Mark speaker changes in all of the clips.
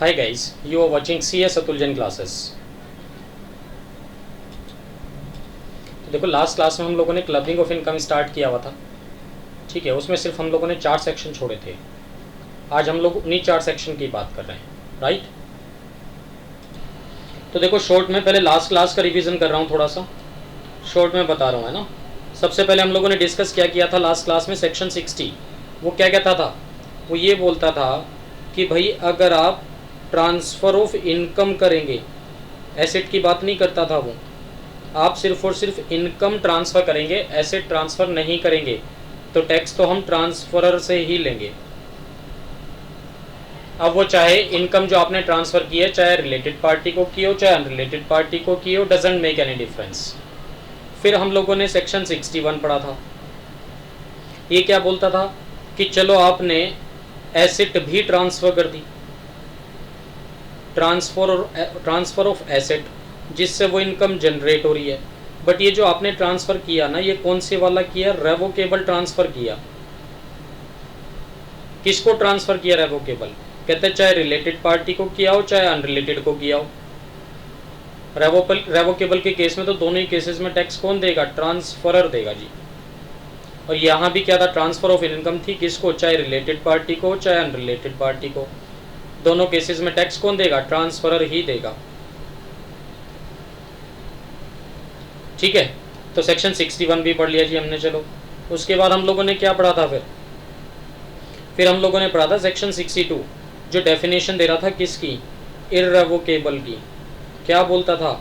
Speaker 1: Hi guys, you are watching CS Atul Jain classes. तो देखो last class में हम लोगों ने क्लबिंग ऑफ इनकम स्टार्ट किया हुआ था, ठीक है। उसमें सिर्फ हम लोगों ने 4 सेक्शन छोड़े थे। आज हम लोग उन्हीं 4 सेक्शन की बात कर रहे हैं, राइट। तो देखो शॉर्ट में पहले लास्ट क्लास का रिवीजन कर रहा हूँ, थोड़ा सा शॉर्ट में बता रहा हूँ, है ना। सबसे पहले हम लोगों ने डिस्कस क्या किया था लास्ट क्लास में, सेक्शन 60। वो क्या कहता था, वो ये बोलता था कि भाई अगर आप ट्रांसफ़र ऑफ इनकम करेंगे, एसेट की बात नहीं करता था वो, आप सिर्फ और सिर्फ इनकम ट्रांसफ़र करेंगे, एसेट ट्रांसफ़र नहीं करेंगे, तो टैक्स तो हम ट्रांसफरर से ही लेंगे। अब वो चाहे इनकम जो आपने ट्रांसफ़र की है, चाहे रिलेटेड पार्टी को की हो, चाहे अनरिलेटेड पार्टी को की हो, डजेंट मेक एनी डिफरेंस। फिर हम लोगों ने सेक्शन 61 पढ़ा था। ये क्या बोलता था कि चलो आपने एसेट भी ट्रांसफ़र कर दी, ट्रांसफ़र ऑफ एसेट, जिससे वो इनकम जनरेट हो रही है। बट ये जो आपने ट्रांसफ़र किया ना, ये कौन से वाला किया, रेवोकेबल ट्रांसफ़र किया। किसको ट्रांसफ़र किया रेवोकेबल, कहते हैं चाहे रिलेटेड पार्टी को किया हो, चाहे अनरिलेटेड को किया हो। रेवोकेबल के केस में तो दोनों ही केसेस में टैक्स कौन देगा, ट्रांसफरर देगा जी। और यहाँ भी क्या था, ट्रांसफ़र ऑफ इनकम थी, किसको, चाहे रिलेटेड पार्टी को, चाहे अनरिलेटेड पार्टी को, दोनों केसेस में टैक्स कौन देगा, ट्रांसफरर ही देगा, ठीक है। तो सेक्शन 61 भी पढ़ लिया जी हमने। चलो उसके बाद हम लोगों ने क्या पढ़ा था, फिर हम लोगों ने पढ़ा था सेक्शन 62, जो डेफिनेशन दे रहा था किसकी, इररेवोकेबल की। क्या बोलता था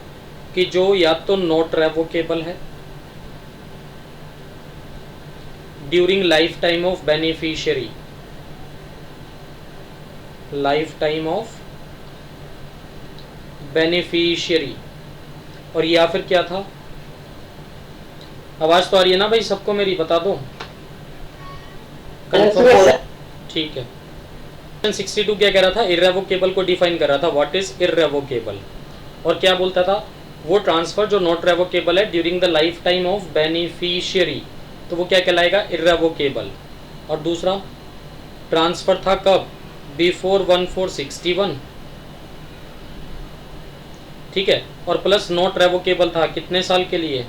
Speaker 1: कि जो या तो नॉट रेवोकेबल है during life time of beneficiary, life time of beneficiary, और या फिर क्या था, आवाज तो आ रही है ना भाई सबको मेरी, बता दो, ठीक है। 62 क्या कह रहा था, इररेवोकेबल को डिफाइन कर रहा था, व्हाट इज इररेवोकेबल। और क्या बोलता था, वो ट्रांसफर जो नॉट रेवोकेबल है during the life time of beneficiary, तो वो क्या कहलाएगा, इररेवोकेबल। और दूसरा ट्रांसफर था कब, बिफोर 1461, ठीक है। और प्लस नॉट रेवोकेबल था कितने साल के लिए,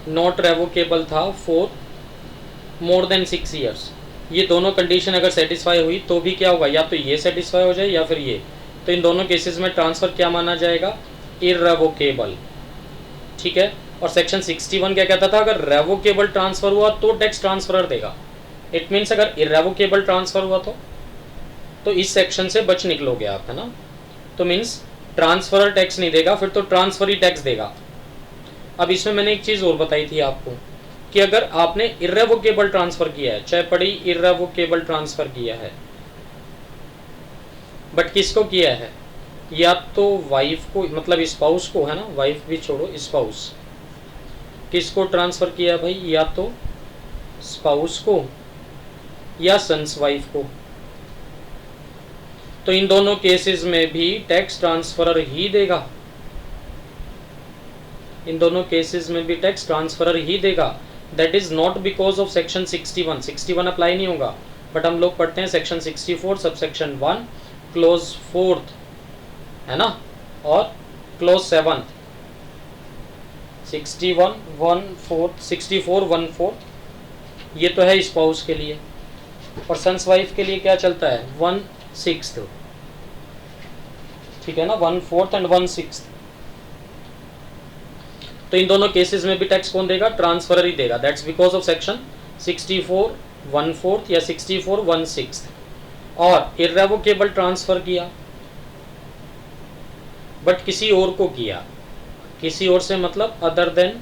Speaker 1: नॉट रेवोकेबल था फॉर मोर देन 6 ईयर्स। ये दोनों कंडीशन अगर सेटिस्फाई हुई तो भी क्या होगा, या तो ये सेटिस्फाई हो जाए या फिर ये, तो इन दोनों केसेस में ट्रांसफ़र क्या माना जाएगा, इररेवोकेबल, ठीक है। और सेक्शन 61 क्या कहता था, अगर रेवोकेबल ट्रांसफ़र हुआ तो टैक्स ट्रांसफरर देगा। इट मीन्स अगर इररेवोकेबल ट्रांसफ़र हुआ तो इस सेक्शन से बच निकलोगे आप, है ना। तो मीन्स ट्रांसफरर टैक्स नहीं देगा, फिर तो ट्रांसफर ही टैक्स देगा। अब इसमें मैंने एक चीज़ और बताई थी आपको कि अगर आपने इररेवोकेबल ट्रांसफ़र किया है, चाहे पढ़ी इररेवोकेबल ट्रांसफ़र किया है, बट किसको किया है, या तो वाइफ को, मतलब स्पाउस को, है ना, वाइफ भी छोड़ो, स्पाउस, किसको ट्रांसफ़र किया है भाई, या तो स्पाउस को या सन्स वाइफ को, तो इन दोनों केसेस में भी टैक्स ट्रांसफरर ही देगा, इन दोनों केसेस में भी टैक्स ट्रांसफरर ही देगा। That is not because of section 61 apply नहीं होगा, बट हम लोग पढ़ते हैं सेक्शन 64 सबसेक्शन 1 क्लोज 4th, है ना, और क्लोज 7th, 64 1/4, ये तो है स्पाउस के लिए। और सन्स वाइफ के लिए क्या चलता है, 1/6, ठीक है ना, 1/4 एंड 1/6। तो इन दोनों केसेस में भी टैक्स कौन देगा, ट्रांसफरर ही देगा। दैट्स बिकॉज ऑफ सेक्शन 64 1/4 या 64 1/6। और इररेवोकेबल ट्रांसफर किया बट किसी और को किया, किसी और से मतलब other than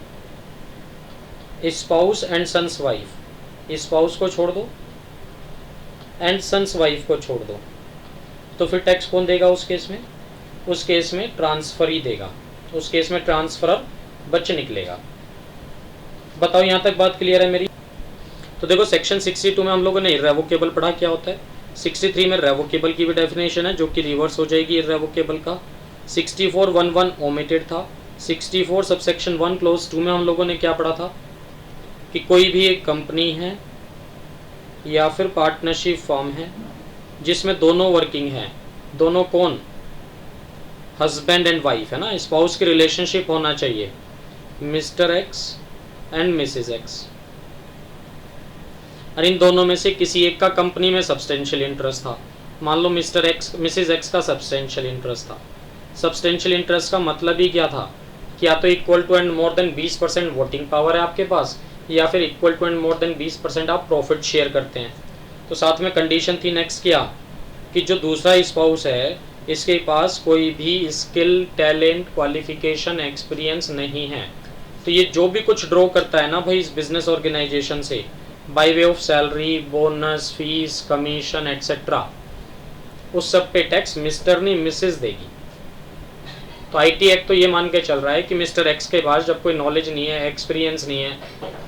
Speaker 1: spouse and sons wife, spouse को छोड़ दो एंड सन्स वाइफ को छोड़ दो, तो फिर टैक्स कौन देगा उस केस में, उस केस में ट्रांसफर ही देगा, उस केस में ट्रांसफरर बच निकलेगा। बताओ यहाँ तक बात क्लियर है मेरी। तो देखो सेक्शन 62 में हम लोगों ने इररेवोकेबल पढ़ा क्या होता है, 63 में रेवोकेबल की भी डेफिनेशन है जो कि रिवर्स हो जाएगी इररेवोकेबल का। 64(1)(1) ओमिटेड था। 64 सबसेक्शन 1 क्लोज 2 में हम लोगों ने क्या पढ़ा था कि कोई भी एक कंपनी है या फिर पार्टनरशिप फॉर्म है जिसमें दोनों वर्किंग हैं, दोनों कौन, हस्बैंड एंड वाइफ है ना, स्पाउस की रिलेशनशिप होना चाहिए, Mr X and Mrs X, और इन दोनों में से किसी एक का कंपनी में सब्सटेंशियल इंटरेस्ट था। मान लो मिस्टर एक्स मिसेज एक्स का सब्सटेंशियल इंटरेस्ट था। सब्सटेंशियल इंटरेस्ट का मतलब ही क्या था कि या तो equal to and more than 20% voting power है आपके पास, या फिर equal to and more than 20% आप प्रॉफिट शेयर करते हैं। तो साथ में कंडीशन थी नेक्स्ट क्या, कि जो दूसरा स्पाउस है इसके पास कोई भी स्किल, टैलेंट, क्वालिफिकेशन, एक्सपीरियंस नहीं है। तो ये जो भी कुछ ड्रॉ करता है ना भाई इस बिजनेस ऑर्गेनाइजेशन से, by way of salary, bonus, fees, commission etcetera, उस सब पे टैक्स मिस्टर नहीं मिसेज देगी। तो आईटी एक्ट तो ये मान के चल रहा है कि मिस्टर एक्स के पास जब कोई नॉलेज नहीं है, एक्सपीरियंस नहीं है,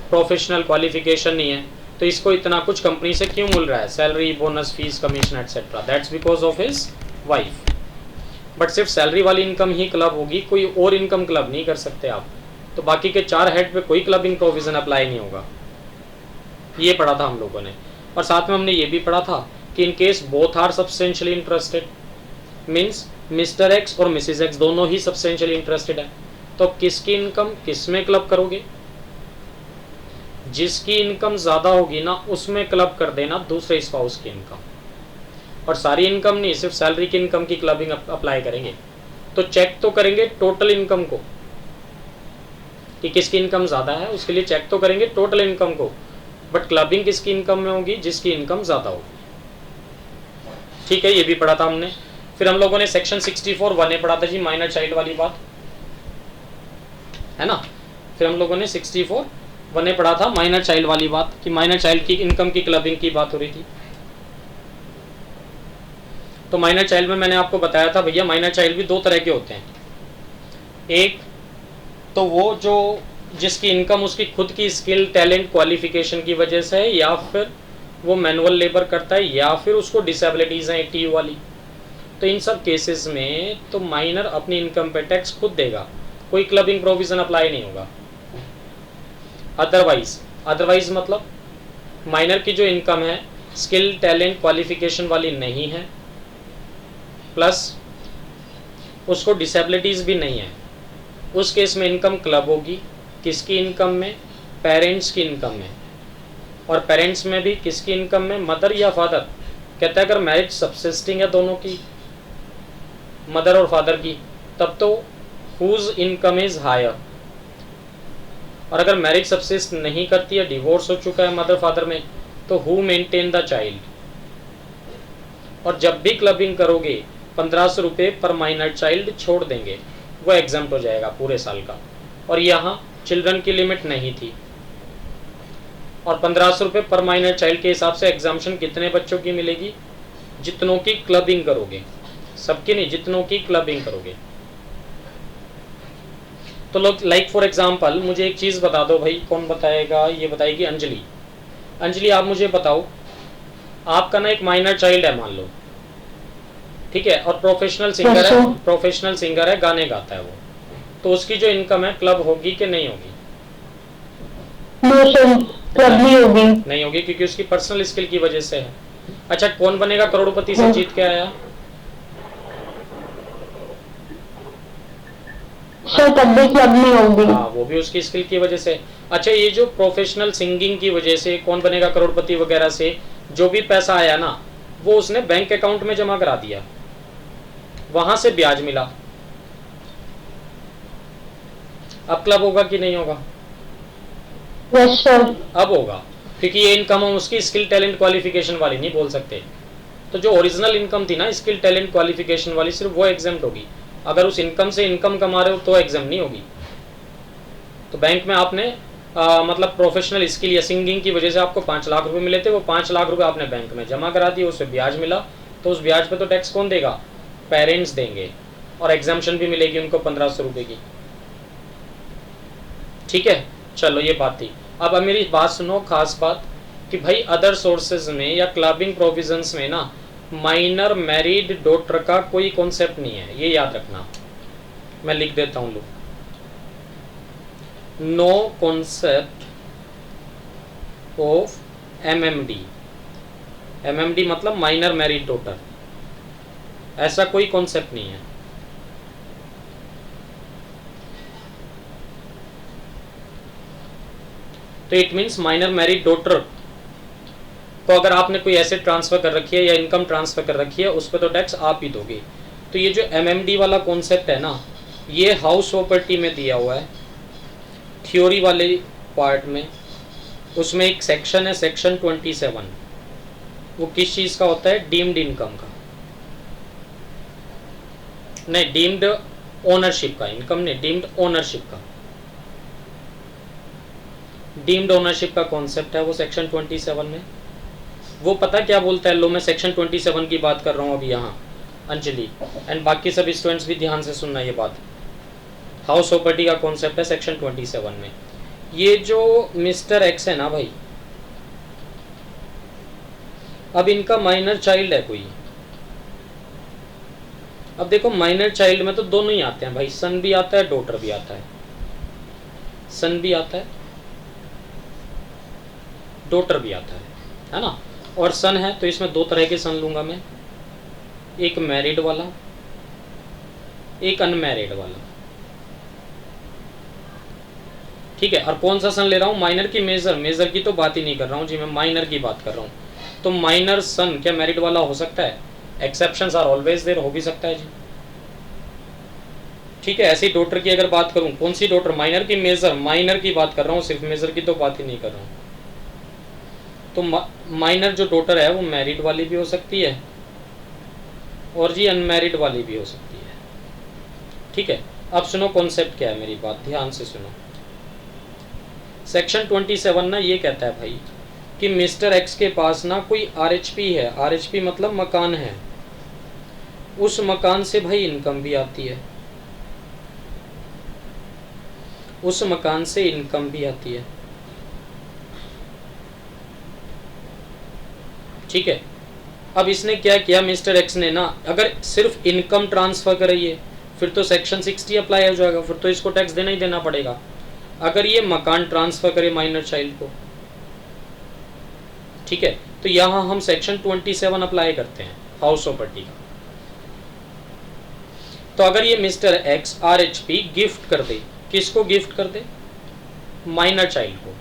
Speaker 1: प्रोफेशनल क्वालिफिकेशन नहीं है, तो इसको इतना कुछ कंपनी से क्यों मिल रहा है, salary, bonus, fees, commission etcetera, that's because of his wife. But सिर्फ सैलरी वाली इनकम ही क्लब होगी, कोई और इनकम क्लब नहीं कर सकते आप। तो बाकी के 4 हेड पे कोई क्लबिंग प्रोविजन अप्लाई नहीं होगा। ये पढ़ा था हम लोगों ने। और साथ में हमने ये भी पढ़ा था कि in case both are substantially interested, means Mr X और मिसेज एक्स दोनों ही सब्सटेंशियली इंटरेस्टेड है, तो किसकी इनकम किस में क्लब करोगे, जिसकी इनकम ज्यादा होगी ना उसमें क्लब कर देना दूसरे स्पाउस की इनकम, और सारी इनकम नहीं, सिर्फ सैलरी की इनकम की क्लबिंग अप्लाई करेंगे। तो चेक तो करेंगे टोटल इनकम को कि किसकी इनकम ज्यादा है, उसके लिए चेक तो करेंगे टोटल इनकम को, बट क्लबिंग किसकी इनकम में होगी, जिसकी इनकम ज्यादा होगी। ठीक है, ये भी पढ़ा था हमने। फिर हम लोगों ने सेक्शन 64 1A पढ़ा था जी, माइनर चाइल्ड वाली बात है ना। फिर हम लोगों ने 64 1A पढ़ा था माइनर चाइल्ड वाली बात, कि माइनर चाइल्ड की इनकम की क्लबिंग की बात हो रही थी। तो माइनर चाइल्ड में मैंने आपको बताया था भैया माइनर चाइल्ड भी 2 तरह के होते हैं। एक तो वो जो जिसकी इनकम उसकी खुद की स्किल, टैलेंट, क्वालिफिकेशन की वजह से है, या फिर वो मैनुअल लेबर करता है, या फिर उसको डिसेबिलिटीज हैं टी वाली। तो इन सब केसेस में तो माइनर अपनी इनकम पे टैक्स खुद देगा, कोई क्लबिंग प्रोविजन अप्लाई नहीं होगा। अदरवाइज मतलब माइनर की जो इनकम है स्किल, टैलेंट, क्वालिफिकेशन वाली नहीं है, प्लस उसको डिसेबिलिटीज भी नहीं है, उस केस में इनकम क्लब होगी। किसकी इनकम में, पेरेंट्स की इनकम में। और पेरेंट्स में भी किसकी इनकम में, मदर या फादर। कहता है अगर मैरिज सब्सिस्टिंग है दोनों की, मदर और फादर की, तब तो हुज इनकम इज हायर। और अगर मैरिज सब्सिस्ट नहीं करती है, डिवोर्स हो चुका है मदर फादर में, तो हु मेंटेन द चाइल्ड। और जब भी क्लबिंग करोगे 1500 रुपये पर माइनर चाइल्ड छोड़ देंगे, वो एग्जाम्प्ट हो जाएगा पूरे साल का। और यहाँ चिल्ड्रन की लिमिट नहीं थी, और 1500 रुपये पर माइनर चाइल्ड के हिसाब से एग्जाम्पशन कितने बच्चों की मिलेगी, जितनों की क्लबिंग करोगे, सबकी नहीं, जितनों की क्लबिंग करोगे। तो लोग लाइक फॉर एग्जाम्पल मुझे एक चीज़ बता दो भाई, कौन बताएगा, ये बताएगी अंजलि। अंजलि आप मुझे बताओ, आपका ना एक माइनर चाइल्ड है मान लो, ठीक है, और प्रोफेशनल सिंगर है, गाने गाता है वो, तो उसकी जो इनकम है क्लब होगी कि नहीं होगी?
Speaker 2: क्लब
Speaker 1: नहीं होगी, क्योंकि उसकी पर्सनल स्किल की वजह से है। अच्छा, कौन बनेगा करोड़पति से जीत के आया?
Speaker 2: तब भी क्लब नहीं होगी।
Speaker 1: हाँ, वो भी उसकी स्किल की वजह से। अच्छा, ये जो प्रोफेशनल सिंगिंग की वजह से कौन बनेगा करोड़पति वगैरह से जो भी पैसा आया ना, वो उसने बैंक अकाउंट में जमा करा दिया, वहां से ब्याज मिला। अब क्लब होगा कि नहीं होगा?
Speaker 2: Yes sir.
Speaker 1: अब होगा, क्योंकि ये इनकम हम उसकी स्किल, टैलेंट, क्वालिफिकेशन वाली नहीं बोल सकते। तो जो ओरिजिनल इनकम थी ना स्किल, टैलेंट, क्वालिफिकेशन वाली, सिर्फ वो एग्जाम्प्ट होगी। अगर उस इनकम से इनकम कमा रहे हो तो एग्जाम नहीं होगी। तो बैंक में आपने मतलब प्रोफेशनल स्किल या सिंगिंग की वजह से आपको 5 लाख रुपए मिले थे, वो 5 लाख रुपए आपने बैंक में जमा करा दिए, उससे ब्याज मिला, तो उस ब्याज पे तो टैक्स कौन देगा? पेरेंट्स देंगे, और एग्जाम्पशन भी मिलेगी उनको 1500 रुपये की। ठीक है, चलो ये बात थी। अब मेरी बात सुनो, खास बात, कि भाई अदर सोर्सेज में या क्लबिंग प्रोविजंस में ना माइनर मैरिड डॉटर का कोई कॉन्सेप्ट नहीं है, ये याद रखना। मैं लिख देता हूं, लो, no concept of MMD MMD मतलब माइनर मैरिड डॉटर, ऐसा कोई कॉन्सेप्ट नहीं है। तो it means minor married daughter को अगर आपने कोई एसेट ट्रांसफर कर रखी है या इनकम ट्रांसफर कर रखी है उस पर तो टैक्स आप ही दोगे। तो ये जो MMD वाला कॉन्सेप्ट है ना, ये हाउस प्रॉपर्टी में दिया हुआ है थ्योरी वाले पार्ट में। उसमें एक सेक्शन है सेक्शन 27, वो किस चीज़ का होता है? डीम्ड इनकम का, नहीं डीम्ड ओनरशिप का, इनकम नहीं, डीम्ड ओनरशिप का। डीम्ड ओनरशिप का कॉन्सेप्ट है वो सेक्शन 27 में। वो पता क्या बोलता है? लो मैं सेक्शन 27 की बात कर रहा हूँ अभी यहाँ, अंजलि एंड बाकी सब स्टूडेंट्स भी ध्यान से सुनना ये बात। हाउस प्रॉपर्टी का कॉन्सेप्ट है सेक्शन 27 में। ये जो मिस्टर एक्स है ना भाई, अब इनका माइनर चाइल्ड है कोई। अब देखो माइनर चाइल्ड में तो दोनों ही आते हैं भाई, सन भी आता है डॉटर भी आता है, सन भी आता है डॉटर भी आता है ना। और सन है तो इसमें दो तरह के सन लूंगा मैं, एक मैरिड वाला एक अनमैरिड वाला, ठीक है। और कौन सा सन ले रहा हूँ? माइनर की मेजर, मेजर की तो बात ही नहीं कर रहा हूँ जी, मैं माइनर की बात कर रहा हूँ। तो माइनर सन क्या मैरिड वाला हो सकता है? एक्सेप्शंस आर ऑलवेज देयर, हो भी सकता है जी, ठीक है। ऐसी डॉटर की अगर बात करूं, कौन सी डॉटर? माइनर की मेजर, माइनर की बात कर रहा हूँ, सिर्फ मेजर की तो बात ही नहीं कर रहा हूँ। तो माइनर जो डॉटर है वो मैरिड वाली भी हो सकती है और जी अनमैरिड वाली भी हो सकती है, ठीक है। अब सुनो कॉन्सेप्ट क्या है, मेरी बात ध्यान से सुनो। सेक्शन 27 ना ये कहता है भाई कि मिस्टर एक्स के पास ना कोई RHP है, RHP मतलब मकान है, उस मकान से भाई इनकम भी आती है, उस मकान से इनकम भी आती है, ठीक है। अब इसने क्या किया मिस्टर एक्स ने ना, अगर सिर्फ इनकम ट्रांसफर करिए फिर तो सेक्शन 60 अप्लाई हो जाएगा, फिर तो इसको टैक्स देना ही देना पड़ेगा। अगर ये मकान ट्रांसफर करे माइनर चाइल्ड को, ठीक है, तो यहां हम सेक्शन 27 अप्लाई करते हैं हाउस प्रॉपर्टी का। तो अगर ये मिस्टर एक्स RHP गिफ्ट कर दे, किसको गिफ्ट कर दे? माइनर चाइल्ड को,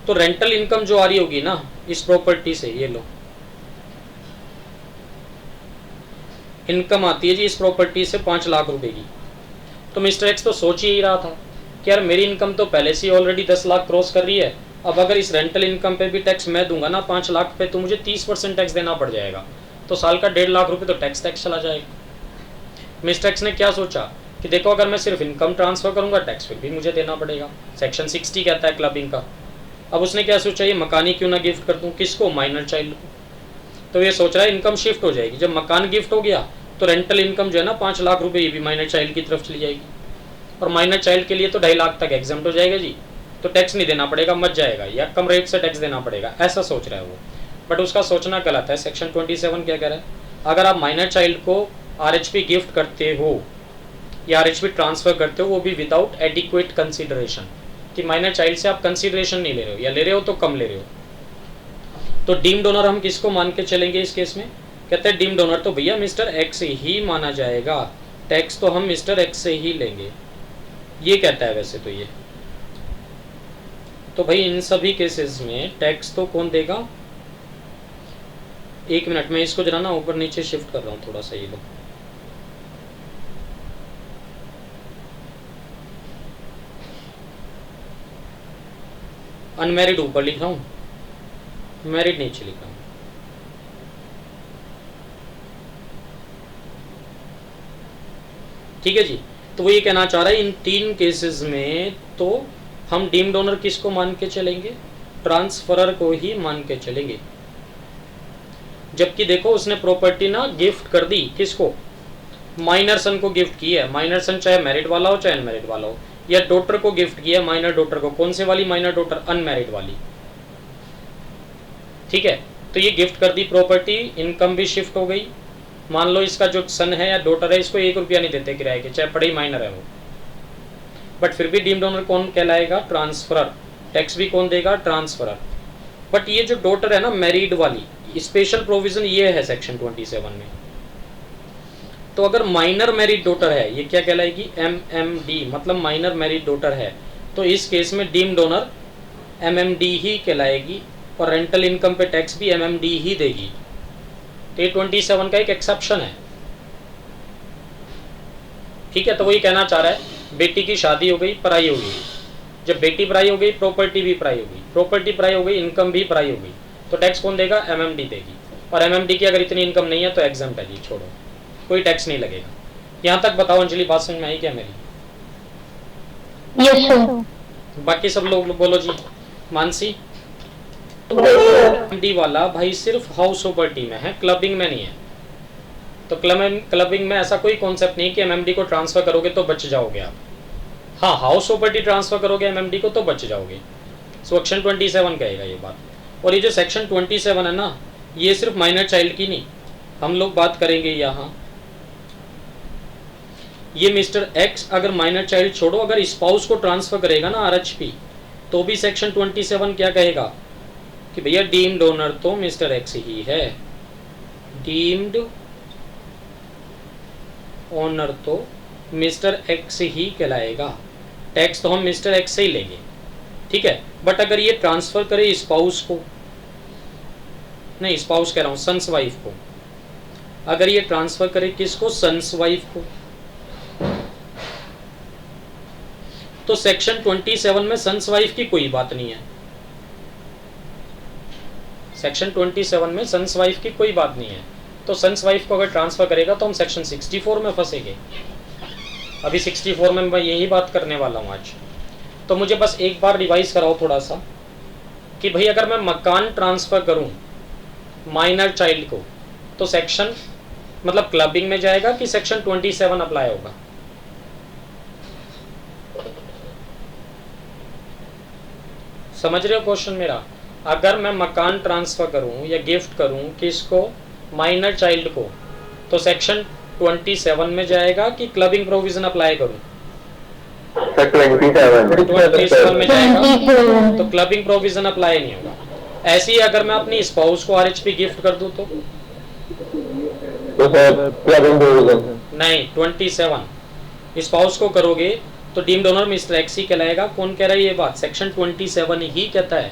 Speaker 1: तो रेंटल इनकम जो आ रही होगी ना इस प्रॉपर्टी से, ये लो इनकम आती है जी इस प्रॉपर्टी से 5 लाख रुपए की। तो मिस्टर एक्स तो सोच ही रहा था कि यार मेरी इनकम तो पहले से ऑलरेडी 10 लाख क्रॉस कर रही है, अब अगर इस रेंटल इनकम पे भी टैक्स मैं दूंगा ना 5 लाख पे, तो मुझे 30% टैक्स देना पड़ जाएगा, तो साल का 1.5 लाख रुपए तो टैक्स चला जाएगा। मिस्टर एक्स ने क्या सोचा कि देखो अगर मैं सिर्फ इनकम ट्रांसफर करूंगा टैक्स फिर भी मुझे देना पड़ेगा, सेक्शन 60 कहता है क्लबिंग का। अब उसने क्या सोचा, ये मकान ही क्यों ना गिफ्ट कर दूं, किसको? माइनर चाइल्ड को। तो ये सोच रहा है इनकम शिफ्ट हो जाएगी, जब मकान गिफ्ट हो गया तो रेंटल इनकम जो है ना 5 लाख रुपए ये भी माइनर चाइल्ड की तरफ चली जाएगी, और माइनर चाइल्ड के लिए तो 2.5 लाख तक एग्जाम्प्ट हो जाएगा जी, तो टैक्स नहीं देना पड़ेगा, मच जाएगा, या कम रेट से टैक्स देना पड़ेगा, ऐसा सोच रहा है वो। बट उसका सोचना गलत है। सेक्शन 27 क्या कह रहा है? अगर आप माइनर चाइल्ड को RHP गिफ्ट करते हो या RHP ट्रांसफर करते हो, वो भी विदाउट एडिक्वेट कंसिडरेशन, कि माइनर चाइल्ड से आप कंसिडरेशन नहीं ले रहे हो, या ले रहे हो तो कम ले रहे हो, तो डीम्ड डोनर हम किसको मान के चलेंगे इस केस में? कहते हैं डीम्ड डोनर तो भैया मिस्टर एक्स ही माना जाएगा, टैक्स तो हम मिस्टर एक्स से ही लेंगे, ये कहता है वैसे तो ये। तो भाई इन सभी केसेस में टैक्स तो कौन देगा? एक मिनट में इसको जरा ना ऊपर नीचे शिफ्ट कर रहा हूँ थोड़ा सा, ये लो। अनमैरिड ऊपर लिख रहा हूँ, मैरिड नीचे लिख रहा हूँ। ठीक है जी। तो वो ये कहना चाह रहा है इन 3 केसेस में तो हम डीम्ड डोनर किसको मान के चलेंगे? ट्रांसफरर को ही मान के चलेंगे। जबकि देखो उसने प्रॉपर्टी ना गिफ्ट कर दी, किसको? माइनर सन को गिफ्ट की है। माइनर सन चाहे मैरिड वाला हो चाहे अनमैरिड वाला हो, या डॉटर को गिफ्ट किया, माइनर डॉटर को। कौन से वाली माइनर डॉटर? अनमैरिड वाली, ठीक है। तो ये गिफ्ट कर दी प्रॉपर्टी, इनकम भी शिफ्ट हो गई। मान लो इसका जो सन है या डॉटर है, इसको 1 रुपया नहीं देते किराए के, चाहे बड़ी माइनर है वो, बट फिर भी डीम्ड डोनर कौन कहलाएगा? ट्रांसफरर। टैक्स भी कौन देगा? ट्रांसफरर। बट ये जो डॉटर है ना मैरिड वाली, स्पेशल प्रोविजन ये है सेक्शन 27 में। तो अगर माइनर मैरिड डॉटर है, ये क्या कहलाएगी, MMD, मतलब माइनर मैरिड डॉटर है, तो इस केस में डीम डोनर MMD ही कहलाएगी और रेंटल इनकम पे टैक्स भी MMD ही देगी। तो ये 27 का एक एक्सेप्शन है। ठीक है, तो वही कहना चाह रहा है, बेटी की शादी हो गई, पराई हो गई, जब बेटी पराई हो गई प्रॉपर्टी भी पराई हो गई, प्रॉपर्टी पराई हो गई इनकम भी पराई हो गई, तो टैक्स कौन देगा, MMD देगी। और MMD की अगर इतनी इनकम नहीं है तो एग्जम्प्ट है जी, छोड़ो, कोई टैक्स नहीं लगेगा। यहाँ तक बताओ अंजलि, बात समझ में आई क्या मेरी?
Speaker 2: Yes sir.
Speaker 1: बाकी सब लोग बोलो जी। मानसी, MD वाला भाई सिर्फ हाउस प्रॉपर्टी में है, क्लबिंग में नहीं है। तो क्लबिंग में ऐसा कोई कॉन्सेप्ट नहीं कि MMD को ट्रांसफर करोगे तो बच जाओगे आप। हाँ, हाउस प्रॉपर्टी ट्रांसफर करोगे MMD को तो बच जाओगे। सेक्शन 27 कहेगा ये बात। और ये जो सेक्शन 27 है ना, ये सिर्फ माइनर चाइल्ड की नहीं, हम लोग बात करेंगे यहाँ, ये मिस्टर एक्स अगर माइनर चाइल्ड छोड़ो, अगर स्पाउस को ट्रांसफर करेगा ना RHP, तो भी सेक्शन 27 क्या कहेगा कि भैया डीम्ड ओनर तो मिस्टर एक्स ही है, डीम्ड ओनर तो मिस्टर एक्स ही कहलाएगा, टैक्स तो हम मिस्टर एक्स से ही लेंगे। ठीक है, बट अगर ये ट्रांसफर करे स्पाउस को, नहीं स्पाउस कह रहा हूं, सन्स वाइफ को, अगर ये ट्रांसफर करे किसको, सन्स वाइफ को, तो सेक्शन 27 में सन्स वाइफ की कोई बात नहीं है। सेक्शन 27 में सन्स वाइफ की कोई बात नहीं है। तो सन्स वाइफ को अगर ट्रांसफर करेगा तो हम सेक्शन 64 में फंसेंगे। अभी 64 में मैं यही बात करने वाला हूँ आज। तो मुझे बस एक बार रिवाइज कराओ थोड़ा सा कि भाई अगर मैं मकान ट्रांसफर करूँ माइनर चाइल्ड को, तो सेक्शन मतलब क्लबिंग में जाएगा कि सेक्शन 27 अप्लाई होगा? समझ रहे हो क्वेश्चन मेरा? अगर मैं मकान ट्रांसफर करूं या गिफ्ट करूं किसको, माइनर चाइल्ड को, तो सेक्शन 27 में जाएगा कि क्लबिंग प्रोविजन अप्लाई करूं? 27 में जाएगा, तो क्लबिंग प्रोविजन अप्लाई नहीं होगा। ऐसे ही अगर मैं अपनी स्पाउस को RHP गिफ्ट कर दूं तो
Speaker 3: क्लबिंग प्रोविजन
Speaker 1: नहीं, 27 स्पाउस को करोगे तो डीम्ड ओनर मिस्टर एक्स ही कहलाएगा। कौन कह रहा है ये बात? सेक्शन 27 ही कहता है।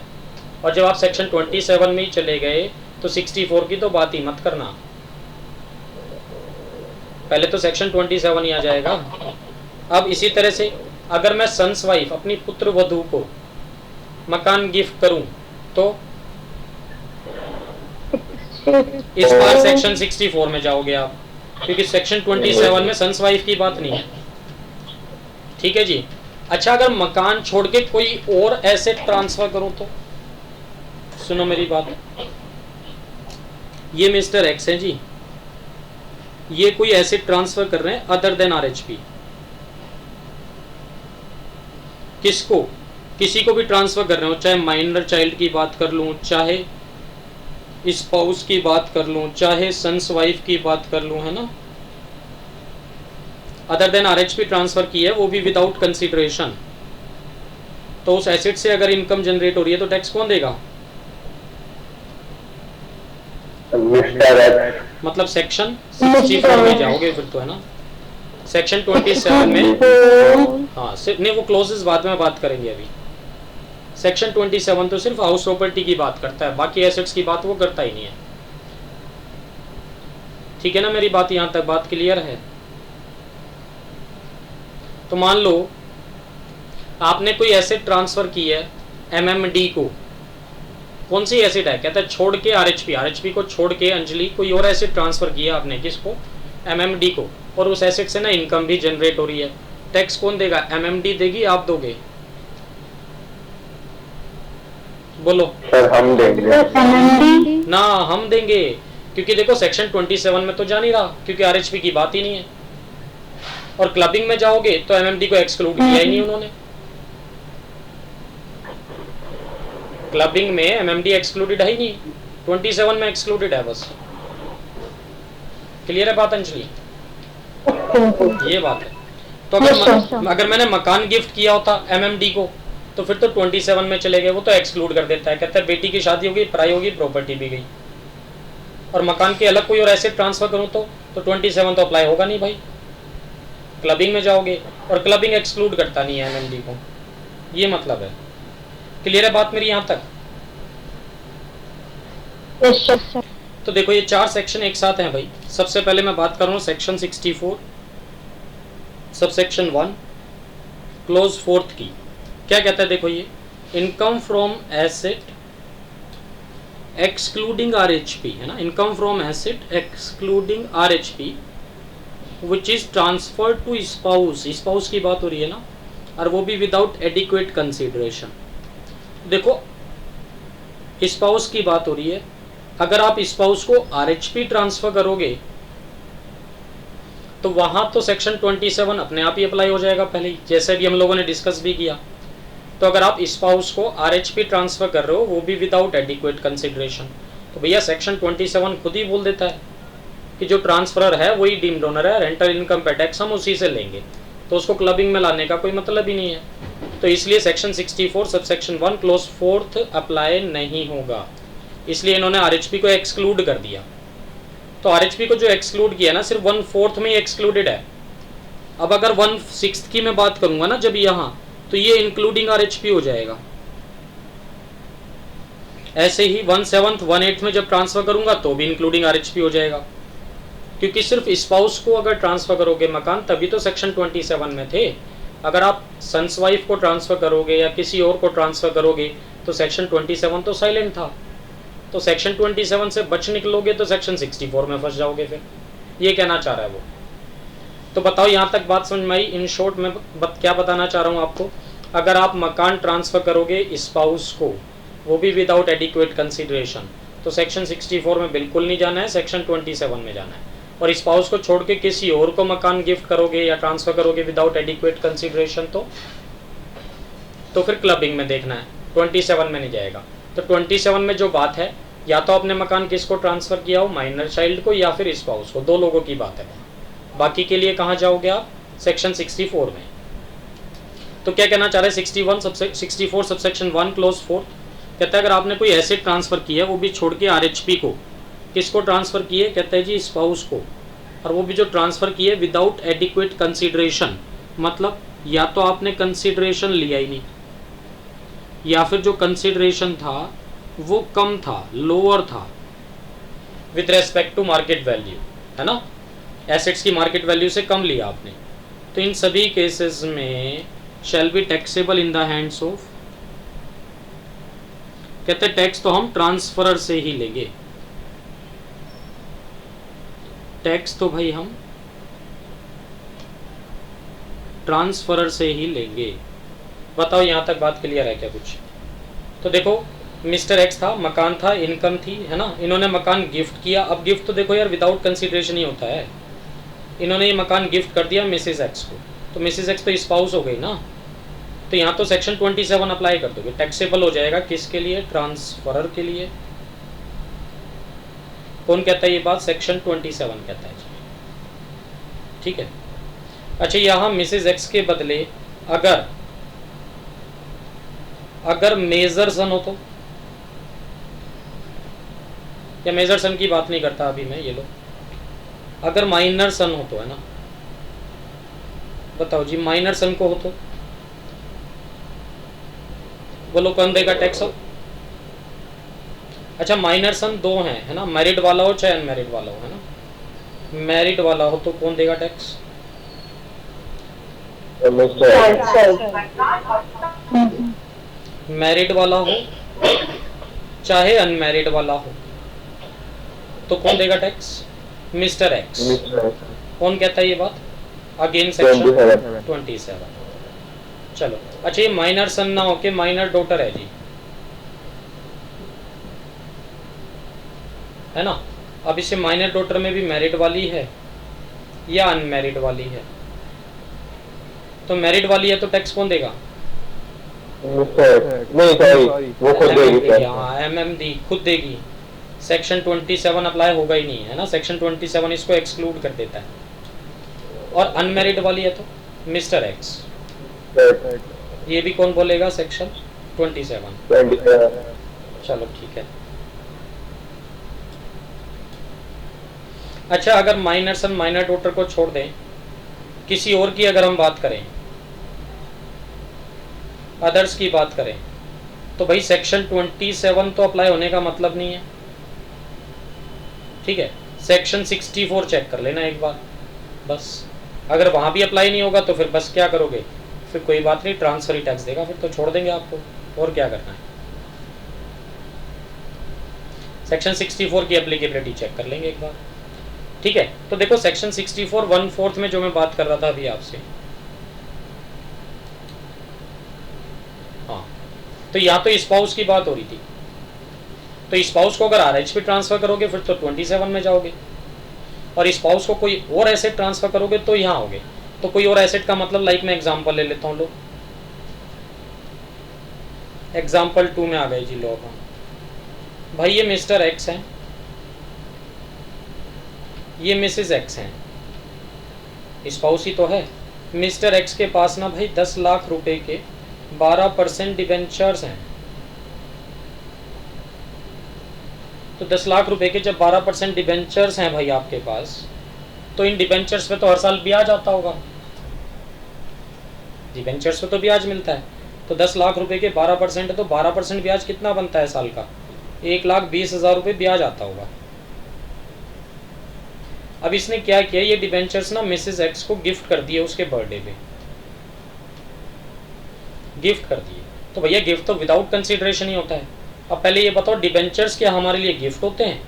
Speaker 1: और जब आप सेक्शन 27 में ही चले गए तो 64 की तो बात ही मत करना, पहले तो सेक्शन 27 ही आ जाएगा। अब इसी तरह से अगर मैं सन्स वाइफ अपनी पुत्र वधू को मकान गिफ्ट करूं तो इस बार सेक्शन 64 में जाओगे आप, क्योंकि सेक्शन 27 में सन्स वाइफ की बात नहीं है। ठीक है जी। अच्छा, अगर मकान छोड़ के कोई और एसेट ट्रांसफर करो तो, सुनो मेरी बात, ये मिस्टर एक्स है जी, ये कोई एसेट ट्रांसफर कर रहे हैं अदर देन RHP, किसको, किसी को भी ट्रांसफर कर रहे हो, चाहे माइनर चाइल्ड की बात कर लूं, चाहे स्पाउस की बात कर लूं, चाहे सन्स वाइफ की बात कर लूं, है ना, अदर देन RHP ट्रांसफर की है, वो भी विदाउट कंसिडरेशन, तो उस एसेट से अगर इनकम जनरेट हो रही है तो टैक्स कौन देगा?
Speaker 3: Mister x.
Speaker 1: मतलब सेक्शन 64 में जाओगे फिर तो, है ना। सेक्शन 27 में, हाँ नहीं, वो क्लोजेस बाद में बात करेंगे। अभी सेक्शन 27 तो सिर्फ हाउस प्रॉपर्टी की बात करता है, बाकी एसेट्स की बात वो करता ही नहीं है। ठीक है ना, मेरी बात यहाँ तक बात क्लियर है? तो मान लो आपने कोई एसेट ट्रांसफर की है MMD को, कौन सी एसेट है? कहता है छोड़ के RHP को छोड़ के अंजलि कोई और एसेट ट्रांसफर किया आपने, किसको? MMD को, और उस एसेट से ना इनकम भी जनरेट हो रही है, टैक्स कौन देगा? MMD देगी, आप दोगे? बोलो।
Speaker 3: सर हम देंगे
Speaker 1: ना, हम देंगे, क्योंकि देखो सेक्शन 27 में तो जा नहीं रहा, क्योंकि RHP की बात ही नहीं है। और क्लबिंग में जाओगे तो MMD को एक्सक्लूड किया ही नहीं उन्होंने। क्लबिंग में MMD एक्सक्लूडेड है ही नहीं, 27 में एक्सक्लूडेड है बस। क्लियर है बात अंजलि? ये बात है। तो अगर मैंने मकान गिफ्ट किया होता MMD को, तो फिर तो 27 में चले गए, वो तो एक्सक्लूड कर देता है, कहता है बेटी की शादी होगी, पढ़ाई होगी, प्रॉपर्टी भी गई। और मकान के अलग कोई और एसेट ट्रांसफर करूँ तो 27 तो अप्लाई होगा नहीं भाई, क्लबिंग में जाओगे, और क्लबिंग एक्सक्लूड करता नहीं है एमएमडी को, ये मतलब है। क्लियर है बात मेरी यहाँ तक?
Speaker 2: Yes sir.
Speaker 1: तो देखो ये 4 सेक्शन एक साथ हैं भाई। सबसे पहले मैं बात कर रहा हूँ सेक्शन 64 सबसेक्शन 1 क्लोज फोर्थ की। क्या कहता है देखो, ये income from asset excluding RHP है ना, income from asset excluding RHP which is transfer to spouse, spouse की बात हो रही है ना, और वो भी विदाउट एडिक्वेट कंसिडरेशन। देखो स्पाउस की बात हो रही है, अगर आप स्पाउस को आरएचपी ट्रांसफर करोगे तो वहां तो सेक्शन 27 अपने आप ही अप्लाई हो जाएगा पहले ही, जैसे भी हम लोगों ने डिस्कस भी किया। तो अगर आप स्पाउस को आरएचपी ट्रांसफर कर रहे हो, वो भी विदाउट एडिक्वेट कंसिडरेशन, तो भैया सेक्शन 27 खुद ही बोल देता है कि जो ट्रांसफरर है वही डीम्ड ओनर है, रेंटल इनकम पे टैक्स हम उसी से लेंगे, तो उसको क्लबिंग में लाने का कोई मतलब ही नहीं है। तो इसलिए section 64 subsection 1 close fourth apply नहीं होगा, इसलिए इन्होंने आरएचपी को एक्सक्लूड कर दिया। तो आरएचपी को जो एक्सक्लूड किया ना, सिर्फ 1/4 में ही एक्सक्लूडेड है। अब अगर 1/6 की मैं बात करूंगा ना जब यहाँ, तो ये इंक्लूडिंग आरएचपी हो जाएगा। ऐसे ही 1/7 1/8 में जब ट्रांसफर करूंगा तो भी इंक्लूडिंग आरएचपी हो जाएगा, क्योंकि सिर्फ स्पाउस को अगर ट्रांसफर करोगे मकान तभी तो सेक्शन 27 में थे। अगर आप सन्स वाइफ को ट्रांसफर करोगे या किसी और को ट्रांसफर करोगे तो सेक्शन 27 तो साइलेंट था। तो सेक्शन 27 से बच निकलोगे तो सेक्शन 64 में फंस जाओगे, फिर ये कहना चाह रहा है वो। तो बताओ यहाँ तक बात समझ में आई? इन शॉर्ट में क्या बताना चाह रहा हूँ आपको, अगर आप मकान ट्रांसफर करोगे स्पाउस को, वो भी विदाउट एडिक्वेट कंसिडरेशन, तो सेक्शन 64 में बिल्कुल नहीं जाना है, सेक्शन 27 में जाना है। और स्पाउस को छोड़ के किसी और को मकान गिफ्ट करोगे या ट्रांसफर करोगे विदाउट एडिक्वेट कंसिडरेशन, तो फिर क्लबिंग में देखना है, 27 में नहीं जाएगा। तो 27 में जो बात है, या तो आपने मकान किसको ट्रांसफर किया हो, माइनर चाइल्ड को या फिर स्पाउस को, 2 लोगों की बात है। बाकी के लिए कहाँ जाओगे आप? सेक्शन 64 में। तो क्या कहना चाह रहे हैं 64 सबसेक्शन 1 क्लोज फोर्थ, कहता है अगर आपने कोई एसेट ट्रांसफर किया है, वो भी छोड़ के आरएचपी को, किसको ट्रांसफर किए? कहते हैं जी स्पाउस को, और वो भी जो ट्रांसफर किए विदाउट एडिक्वेट कंसिडरेशन, मतलब या तो आपने कंसिडरेशन लिया ही नहीं, या फिर जो कंसिडरेशन था वो कम था, लोअर था with respect to market value, है ना, एसेट्स की मार्केट वैल्यू से कम लिया आपने। तो इन सभी केसेस में shall be taxable in the hands of, कहते हैं टैक्स तो हम ट्रांसफरर से ही लेंगे, टैक्स तो भाई हम ट्रांसफरर से ही लेंगे। बताओ यहाँ तक बात क्लियर है क्या कुछ? तो देखो मिस्टर एक्स था, मकान था, इनकम थी, है ना, इन्होंने मकान गिफ्ट किया। अब गिफ्ट तो देखो यार विदाउट कंसिडरेशन ही होता है, इन्होंने ये मकान गिफ्ट कर दिया मिसेज एक्स को, तो मिसेज एक्स तो स्पाउस हो गई ना, तो यहाँ तो सेक्शन 27 अप्लाई कर दोगे, टैक्सेबल हो जाएगा किसके लिए? ट्रांसफरर के लिए। कौन कहता है ये बात? सेक्शन 27 कहता है जी, ठीक है। अच्छा यहाँ मिसेज एक्स के बदले अगर मेजर सन हो तो, या मेजर सन की बात नहीं करता अभी मैं, ये लो, अगर माइनर सन हो तो, है ना, बताओ जी माइनर सन को हो तो बोलो कौन देगा टैक्स? हो अच्छा माइनर सन 2 हैं, है ना, मैरिड वाला हो चाहे अनमैरिड वाला हो, है ना, मैरिड वाला हो तो कौन देगा टैक्स? मैरिड वाला हो चाहे अनमैरिड वाला हो तो कौन देगा टैक्स? Mister x. कौन कहता है ये बात? Again section 27। चलो अच्छा ये माइनर सन ना होके माइनर डॉटर है जी, है ना। अब इसे माइनर डॉटर में भी मैरिड वाली है या अनमैरिड वाली है, तो मैरिड वाली है तो टैक्स कौन देगा?
Speaker 3: वो खुद देगी।
Speaker 1: हाँ एमएमडी खुद देगी, सेक्शन 27 अप्लाई होगा ही नहीं, है ना, सेक्शन 27 इसको एक्सक्लूड कर देता है। और अनमैरिड वाली है तो मिस्टर एक्स, ये भी कौन बोलेगा? सेक्शन 27।
Speaker 3: 27।
Speaker 1: चलो ठीक है। अच्छा, अगर माइनर सन माइनर डॉटर को छोड़ दें, किसी और की अगर हम बात करें, अदर्स की बात करें, तो भाई सेक्शन 27 तो अप्लाई होने का मतलब नहीं है। ठीक है, सेक्शन 64 चेक कर लेना एक बार बस। अगर वहां भी अप्लाई नहीं होगा तो फिर बस क्या करोगे? फिर कोई बात नहीं, ट्रांसफर ही टैक्स देगा, फिर तो छोड़ देंगे आपको, और क्या करना है। सेक्शन 64 की एप्लीकेबिलिटी चेक कर लेंगे एक बार। ठीक है, तो देखो सेक्शन 64 1/4 में जो मैं बात कर रहा था अभी आपसे, हाँ, तो यहाँ तो स्पाउस की बात हो रही थी। तो स्पाउस को अगर आरएच पे ट्रांसफर करोगे फिर तो 27 में जाओगे, और स्पाउस को कोई और एसेट ट्रांसफर करोगे तो यहाँ होगे। तो कोई और एसेट का मतलब, लाइक मैं एग्जांपल ले लेता हूँ, लो एग्जांपल 2 में आ गए जी। लो भाई ये मिस्टर एक्स है, ये मिसेस एक्स हैं, स्पाउस ही तो है। मिस्टर एक्स के पास ना भाई 10 लाख रुपए के 12% डिबेंचर्स हैं। तो 10 लाख रुपए के जब 12% डिबेंचर्स हैं भाई आपके पास, तो इन डिबेंचर्स पे तो हर साल ब्याज आता होगा। डिबेंचर्स पे तो ब्याज मिलता है, तो 10 लाख रुपए के 12% है, तो 12% ब्याज कितना बनता है साल का? 1,20,000 रुपये ब्याज आता होगा। अब इसने क्या किया, ये डिबेंचर्स ना मिसेस एक्स को गिफ्ट कर दिए उसके बर्थडे पे, गिफ्ट कर दिए। तो भैया गिफ्ट तो विदाउट कंसीडरेशन ही होता है। अब पहले ये बताओ, डिबेंचर्स क्या हमारे लिए गिफ्ट होते हैं?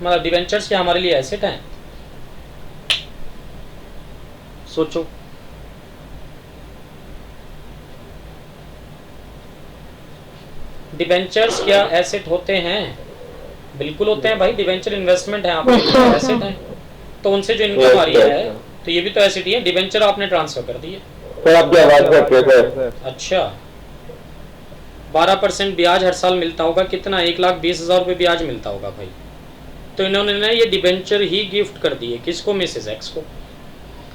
Speaker 1: मतलब डिबेंचर्स क्या हमारे लिए एसेट हैं? सोचो। डिबेंचर्स क्या एसेट होते हैं? बिल्कुल होते हैं भाई, डिबेंचर इन्वेस्टमेंट है, आपके एसेट है। तो उनसे जो इनकम आ रही है तो ये भी तो एसेट ही है। डिबेंचर आपने ट्रांसफर कर दिए।
Speaker 3: सर आपकी आवाज कट रही है सर।
Speaker 1: अच्छा, 12% ब्याज हर साल मिलता होगा, कितना? 1,20,000 रुपये ब्याज मिलता होगा भाई। तो इन्होंने ना ये डिबेंचर ही गिफ्ट कर दिए, किसको? मिसेस एक्स को।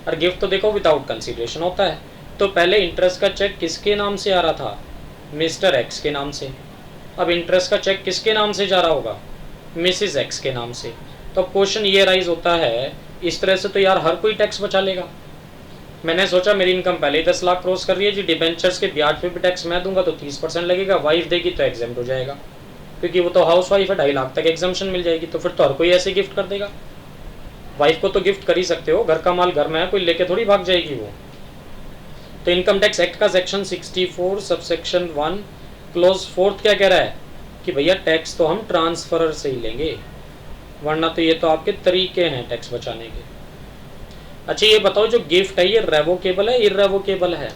Speaker 1: और गिफ्ट तो देखो विदाउट कंसीडरेशन होता है। तो पहले इंटरेस्ट का चेक किसके नाम से आ रहा था? मिस्टर एक्स के नाम से। अब इंटरेस्ट का चेक किसके नाम से जा रहा होगा? मिसेस एक्स के नाम से। तो क्वेश्चन ये राइज होता है, इस तरह से तो यार हर कोई टैक्स बचा लेगा। मैंने सोचा मेरी इनकम पहले ही 10 लाख क्रॉस कर रही है जी, डिबेंचर्स के ब्याज पे भी टैक्स मैं दूंगा तो 30% लगेगा, वाइफ देगी तो एग्जाम्प्ट हो जाएगा, क्योंकि वो तो हाउस वाइफ है, 2.5 लाख तक एग्जाम्पशन मिल जाएगी। तो फिर तो हर कोई ऐसे गिफ्ट कर देगा। वाइफ को तो गिफ्ट कर ही सकते हो, घर का माल घर में है, कोई लेके थोड़ी भाग जाएगी वो। तो इनकम टैक्स एक्ट का सेक्शन 64 सबसेक्शन 1 क्लोज 4 क्या कह रहा है कि भैया टैक्स तो हम ट्रांसफरर से ही लेंगे, वरना तो ये तो आपके तरीके हैं टैक्स बचाने के। अच्छा ये बताओ, जो गिफ्ट है ये रेवोकेबल है इररेवोकेबल है?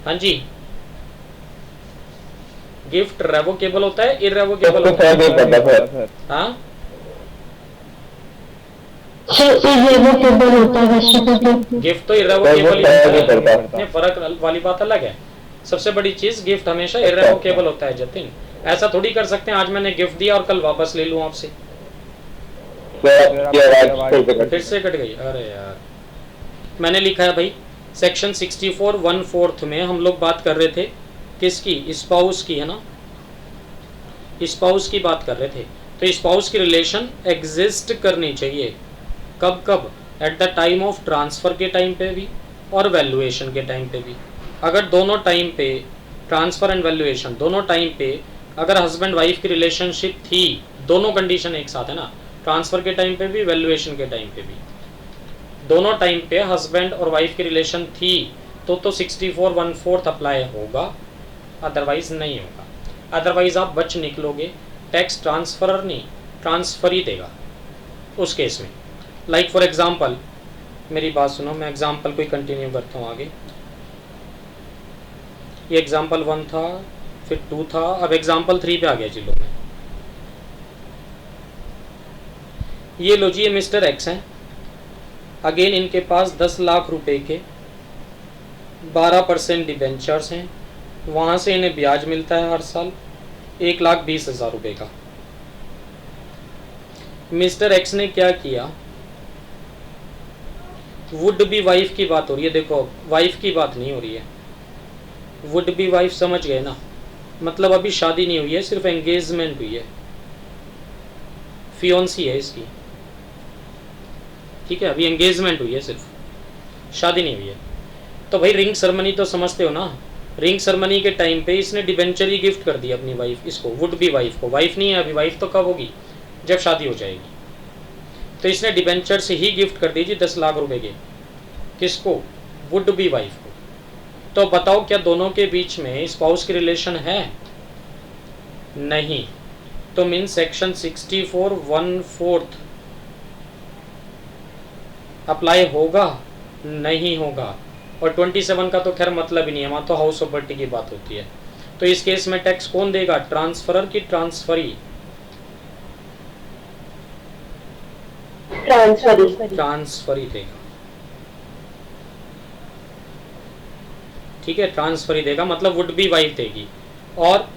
Speaker 1: हाँ जी, गिफ्ट रेवोकेबल होता है इररेवोकेबल होता है? हाँ
Speaker 2: इर्रेवोकेबल होता है।
Speaker 1: गिफ्ट तो इररेवोकेबल ही होता है, फर्क वाली बात अलग है। सबसे बड़ी चीज गिफ्ट हमेशा इररेवोकेबल होता है जतिन। ऐसा थोड़ी कर सकते हैं आज मैंने गिफ्ट दिया और कल वापस ले लूं आपसे। फिर से कट गई, अरे यार। मैंने लिखा है भाई सेक्शन 64 1/4 में हम लोग बात कर रहे थे किसकी? स्पाउस की, है ना? स्पाउस की बात कर रहे थे। तो स्पाउस की रिलेशन एग्जिस्ट करनी चाहिए, कब कब? At the time of transfer के टाइम पे भी और वैल्यूएशन के टाइम पे भी। अगर दोनों टाइम पे, ट्रांसफर एंड वैल्यूएशन दोनों टाइम पे अगर हस्बैंड वाइफ की रिलेशनशिप थी, दोनों कंडीशन एक साथ है ना, ट्रांसफर के टाइम पे भी वैल्यूएशन के टाइम पे भी, दोनों टाइम पे हस्बैंड और वाइफ की रिलेशन थी, तो 64 1/4 अप्लाई होगा, अदरवाइज नहीं होगा। अदरवाइज आप बच निकलोगे, टैक्स ट्रांसफरर नहीं ट्रांसफर ही देगा उस केस में। लाइक फॉर एग्जाम्पल, मेरी बात सुनो, मैं एग्जाम्पल को कंटिन्यू करता हूँ आगे। ये एग्जाम्पल 1 था, फिर 2 था, अब एग्जाम्पल 3 पे आ गया जी। लो ये लो जी, ये मिस्टर एक्स हैं, अगेन इनके पास 10 लाख रुपए के 12% डिबेंचर्स हैं, वहाँ से इन्हें ब्याज मिलता है हर साल 1,20,000 रुपये का। मिस्टर एक्स ने क्या किया, वुड बी वाइफ की बात हो रही है, देखो वाइफ की बात नहीं हो रही है। वुड बी वाइफ समझ गए ना, मतलब अभी शादी नहीं हुई है, सिर्फ एंगेजमेंट हुई है, फियोन्सी है इसकी, ठीक है, अभी एंगेजमेंट हुई है, सिर्फ शादी नहीं हुई है। तो भाई रिंग सेरेमनी तो समझते हो ना, रिंग सेरेमनी के टाइम पे इसने डिबेंचर ही गिफ्ट कर दी अपनी वाइफ, इसको वुड बी वाइफ को, वाइफ नहीं है अभी, वाइफ तो कब होगी, जब शादी हो जाएगी। तो इसने डिबेंचर से ही गिफ्ट कर दी जी 10 लाख रुपए के, किसको, वुड बी वाइफ को। तो बताओ क्या दोनों के बीच में स्पाउस की रिलेशन है, नहीं, तो मीन सेक्शन 64 1/4 अप्लाई होगा, नहीं होगा। और 27 का तो खैर मतलब ही नहीं है, वहाँ तो हाउस प्रॉपर्टी की बात होती है। तो इस केस में टैक्स कौन देगा, ट्रांसफरर की ट्रांसफरी, ट्रांसफरी देगा, ठीक है, ट्रांसफरी देगा, मतलब वुड बी वाइफ देगी। और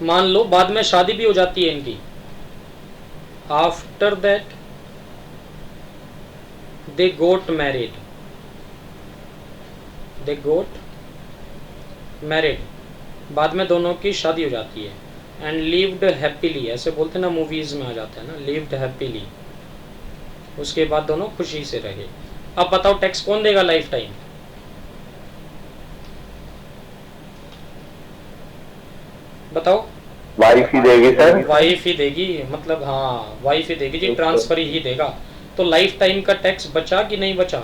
Speaker 1: मान लो बाद में शादी भी हो जाती है इनकी, after that they goat married, they goat married, बाद में दोनों की शादी हो जाती है, एंड लिव्ड हैप्पीली, ऐसे बोलते हैं ना, मूवीज में आ जाता है ना, लिव्ड हैप्पीली, उसके बाद दोनों खुशी से रहे। अब बताओ टैक्स कौन देगा लाइफ टाइम, बताओ,
Speaker 3: वाइफ ही देगी सर।
Speaker 1: वाइफ ही देगी, मतलब हाँ वाइफ ही देगी जी, ट्रांसफर ही देगा। तो लाइफ टाइम का टैक्स बचा कि नहीं बचा,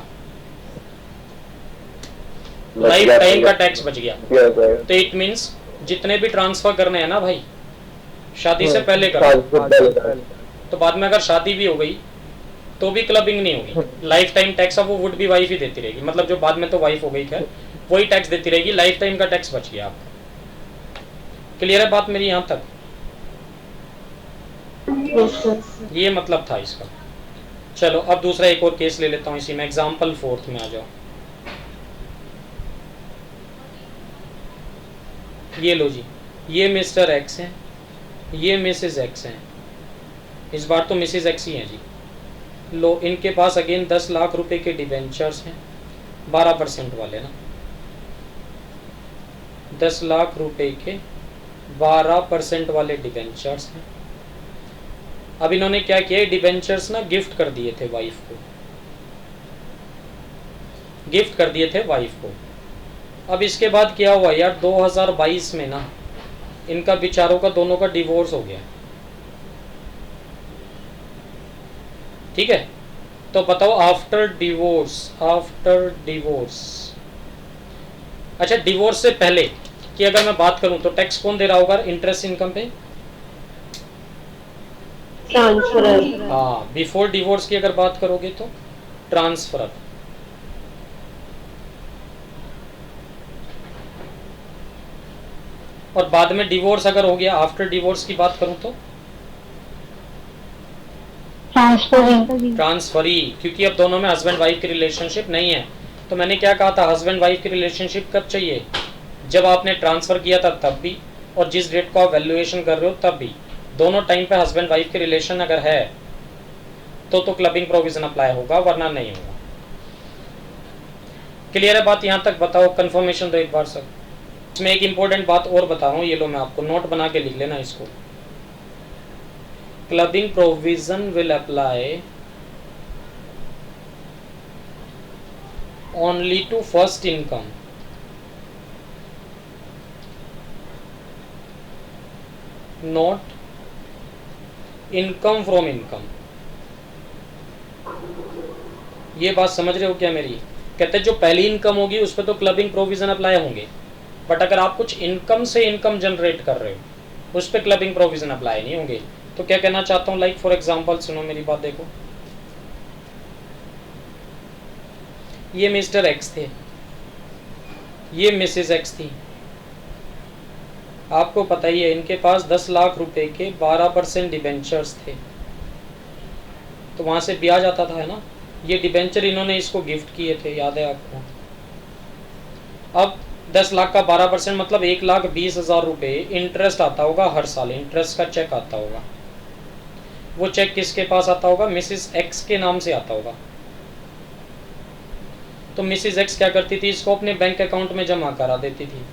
Speaker 1: लाइफ टाइम का टैक्स बच गया। तो इट मींस जितने भी ट्रांसफर करने हैं ना भाई, शादी से पहले कर, तो बाद में अगर शादी भी हो गई तो भी क्लबिंग नहीं होगी, लाइफ टाइम टैक्स अब वो वुड बी वाइफ ही देती रहेगी, मतलब जो बाद में तो वाइफ हो गई खैर, वही टैक्स देती रहेगी, लाइफ टाइम का टैक्स बच गया आपका। क्लियर है बात मेरी यहाँ तक, ये मतलब था इसका। चलो अब दूसरा एक और केस ले लेता हूँ इसी में, एग्जाम्पल 4 में आ जाओ। ये लो जी, ये मिस्टर एक्स हैं, ये मिसेज एक्स हैं, इस बार तो मिसेज एक्स ही हैं जी। लो इनके पास अगेन 10 लाख रुपए के डिबेंचर्स हैं, 12% वाले ना, 10 लाख रुपए के 12% वाले डिबेंचर्स हैं। अब इन्होंने क्या किया, डिबेंचर्स ना गिफ्ट कर दिए थे वाइफ को, गिफ्ट कर दिए थे वाइफ को। अब इसके बाद क्या हुआ यार, 2022 में ना इनका बिचारों का दोनों का डिवोर्स हो गया, ठीक है। तो बताओ आफ्टर डिवोर्स, आफ्टर डिवोर्स, अच्छा डिवोर्स से पहले कि अगर मैं बात करूं तो टैक्स कौन दे रहा होगा इंटरेस्ट इनकम पे,
Speaker 2: ट्रांसफरर।
Speaker 1: हाँ, बिफोर डिवोर्स की अगर बात करोगे तो ट्रांसफरर, और बाद में डिवोर्स अगर हो गया, आफ्टर डिवोर्स की बात करूं तो ट्रांसफरी, क्योंकि अब दोनों में हस्बैंड वाइफ की रिलेशनशिप नहीं है। तो मैंने क्या कहा था, हस्बैंड वाइफ की रिलेशनशिप कब चाहिए, जब आपने ट्रांसफर किया था तब भी, और जिस डेट को आप वैल्यूएशन कर रहे हो तब भी, दोनों टाइम पे हस्बैंड वाइफ की रिलेशन अगर है तो क्लबिंग प्रोविजन अप्लाई होगा, वरना नहीं होगा। क्लियर है बात यहाँ तक, बताओ कंफर्मेशन दो एक बार सब। इसमें एक इंपॉर्टेंट बात और बता रहा हूँ, ये लो मैं आपको नोट बना के लिख लेना इसको। Clubbing provision will apply only to first income, not income from income. ये बात समझ रहे हो क्या मेरी, कहते हैं जो पहली इनकम होगी उस पर तो क्लबिंग प्रोविजन अप्लाई होंगे, बट अगर आप कुछ इनकम से इनकम जनरेट कर रहे हो उस पर क्लबिंग प्रोविजन अप्लाई नहीं होंगे। तो क्या कहना चाहता हूँ, लाइक फॉर एग्जांपल सुनो मेरी बात, देखो ये मिस्टर एक्स थे, ये मिसेज एक्स थी, आपको पता ही है इनके पास 10 लाख रुपए के 12% डिबेंचर्स थे, तो वहां से ब्याज आता था, है ना। ये डिबेंचर इन्होंने इसको गिफ्ट किए थे, याद है आपको। अब 10 लाख का 12% मतलब 1,20,000 रुपये इंटरेस्ट आता होगा हर साल, इंटरेस्ट का चेक आता होगा। वो चेक किसके पास आता होगा, मिसेस एक्स के नाम से आता होगा। तो मिसिज एक्स क्या करती थी, इसको अपने बैंक अकाउंट में जमा करा देती थी।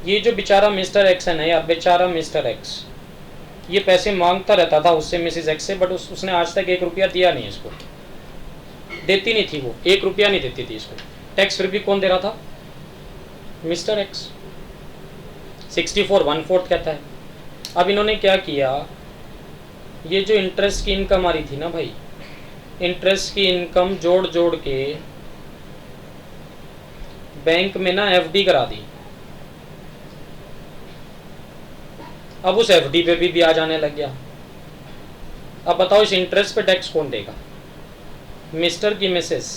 Speaker 1: ये जो बेचारा मिस्टर एक्स है ना यार, बेचारा मिस्टर एक्स, ये पैसे मांगता रहता था उससे, मिसिज एक्स से, बट उसने आज तक 1 रुपया दिया नहीं इसको, देती नहीं थी वो, 1 रुपया नहीं देती थी इसको। टैक्स फिर भी कौन दे रहा था, मिस्टर एक्स। 64 1/4 कहता है। अब इन्होंने क्या किया, ये जो इंटरेस्ट की इनकम आ रही थी ना भाई, इंटरेस्ट की इनकम जोड़ जोड़ के बैंक में ना एफडी करा दी। अब उस एफडी पे भी ब्याज आने लग गया। अब बताओ इस इंटरेस्ट पे टैक्स कौन देगा, मिस्टर की मिसेस,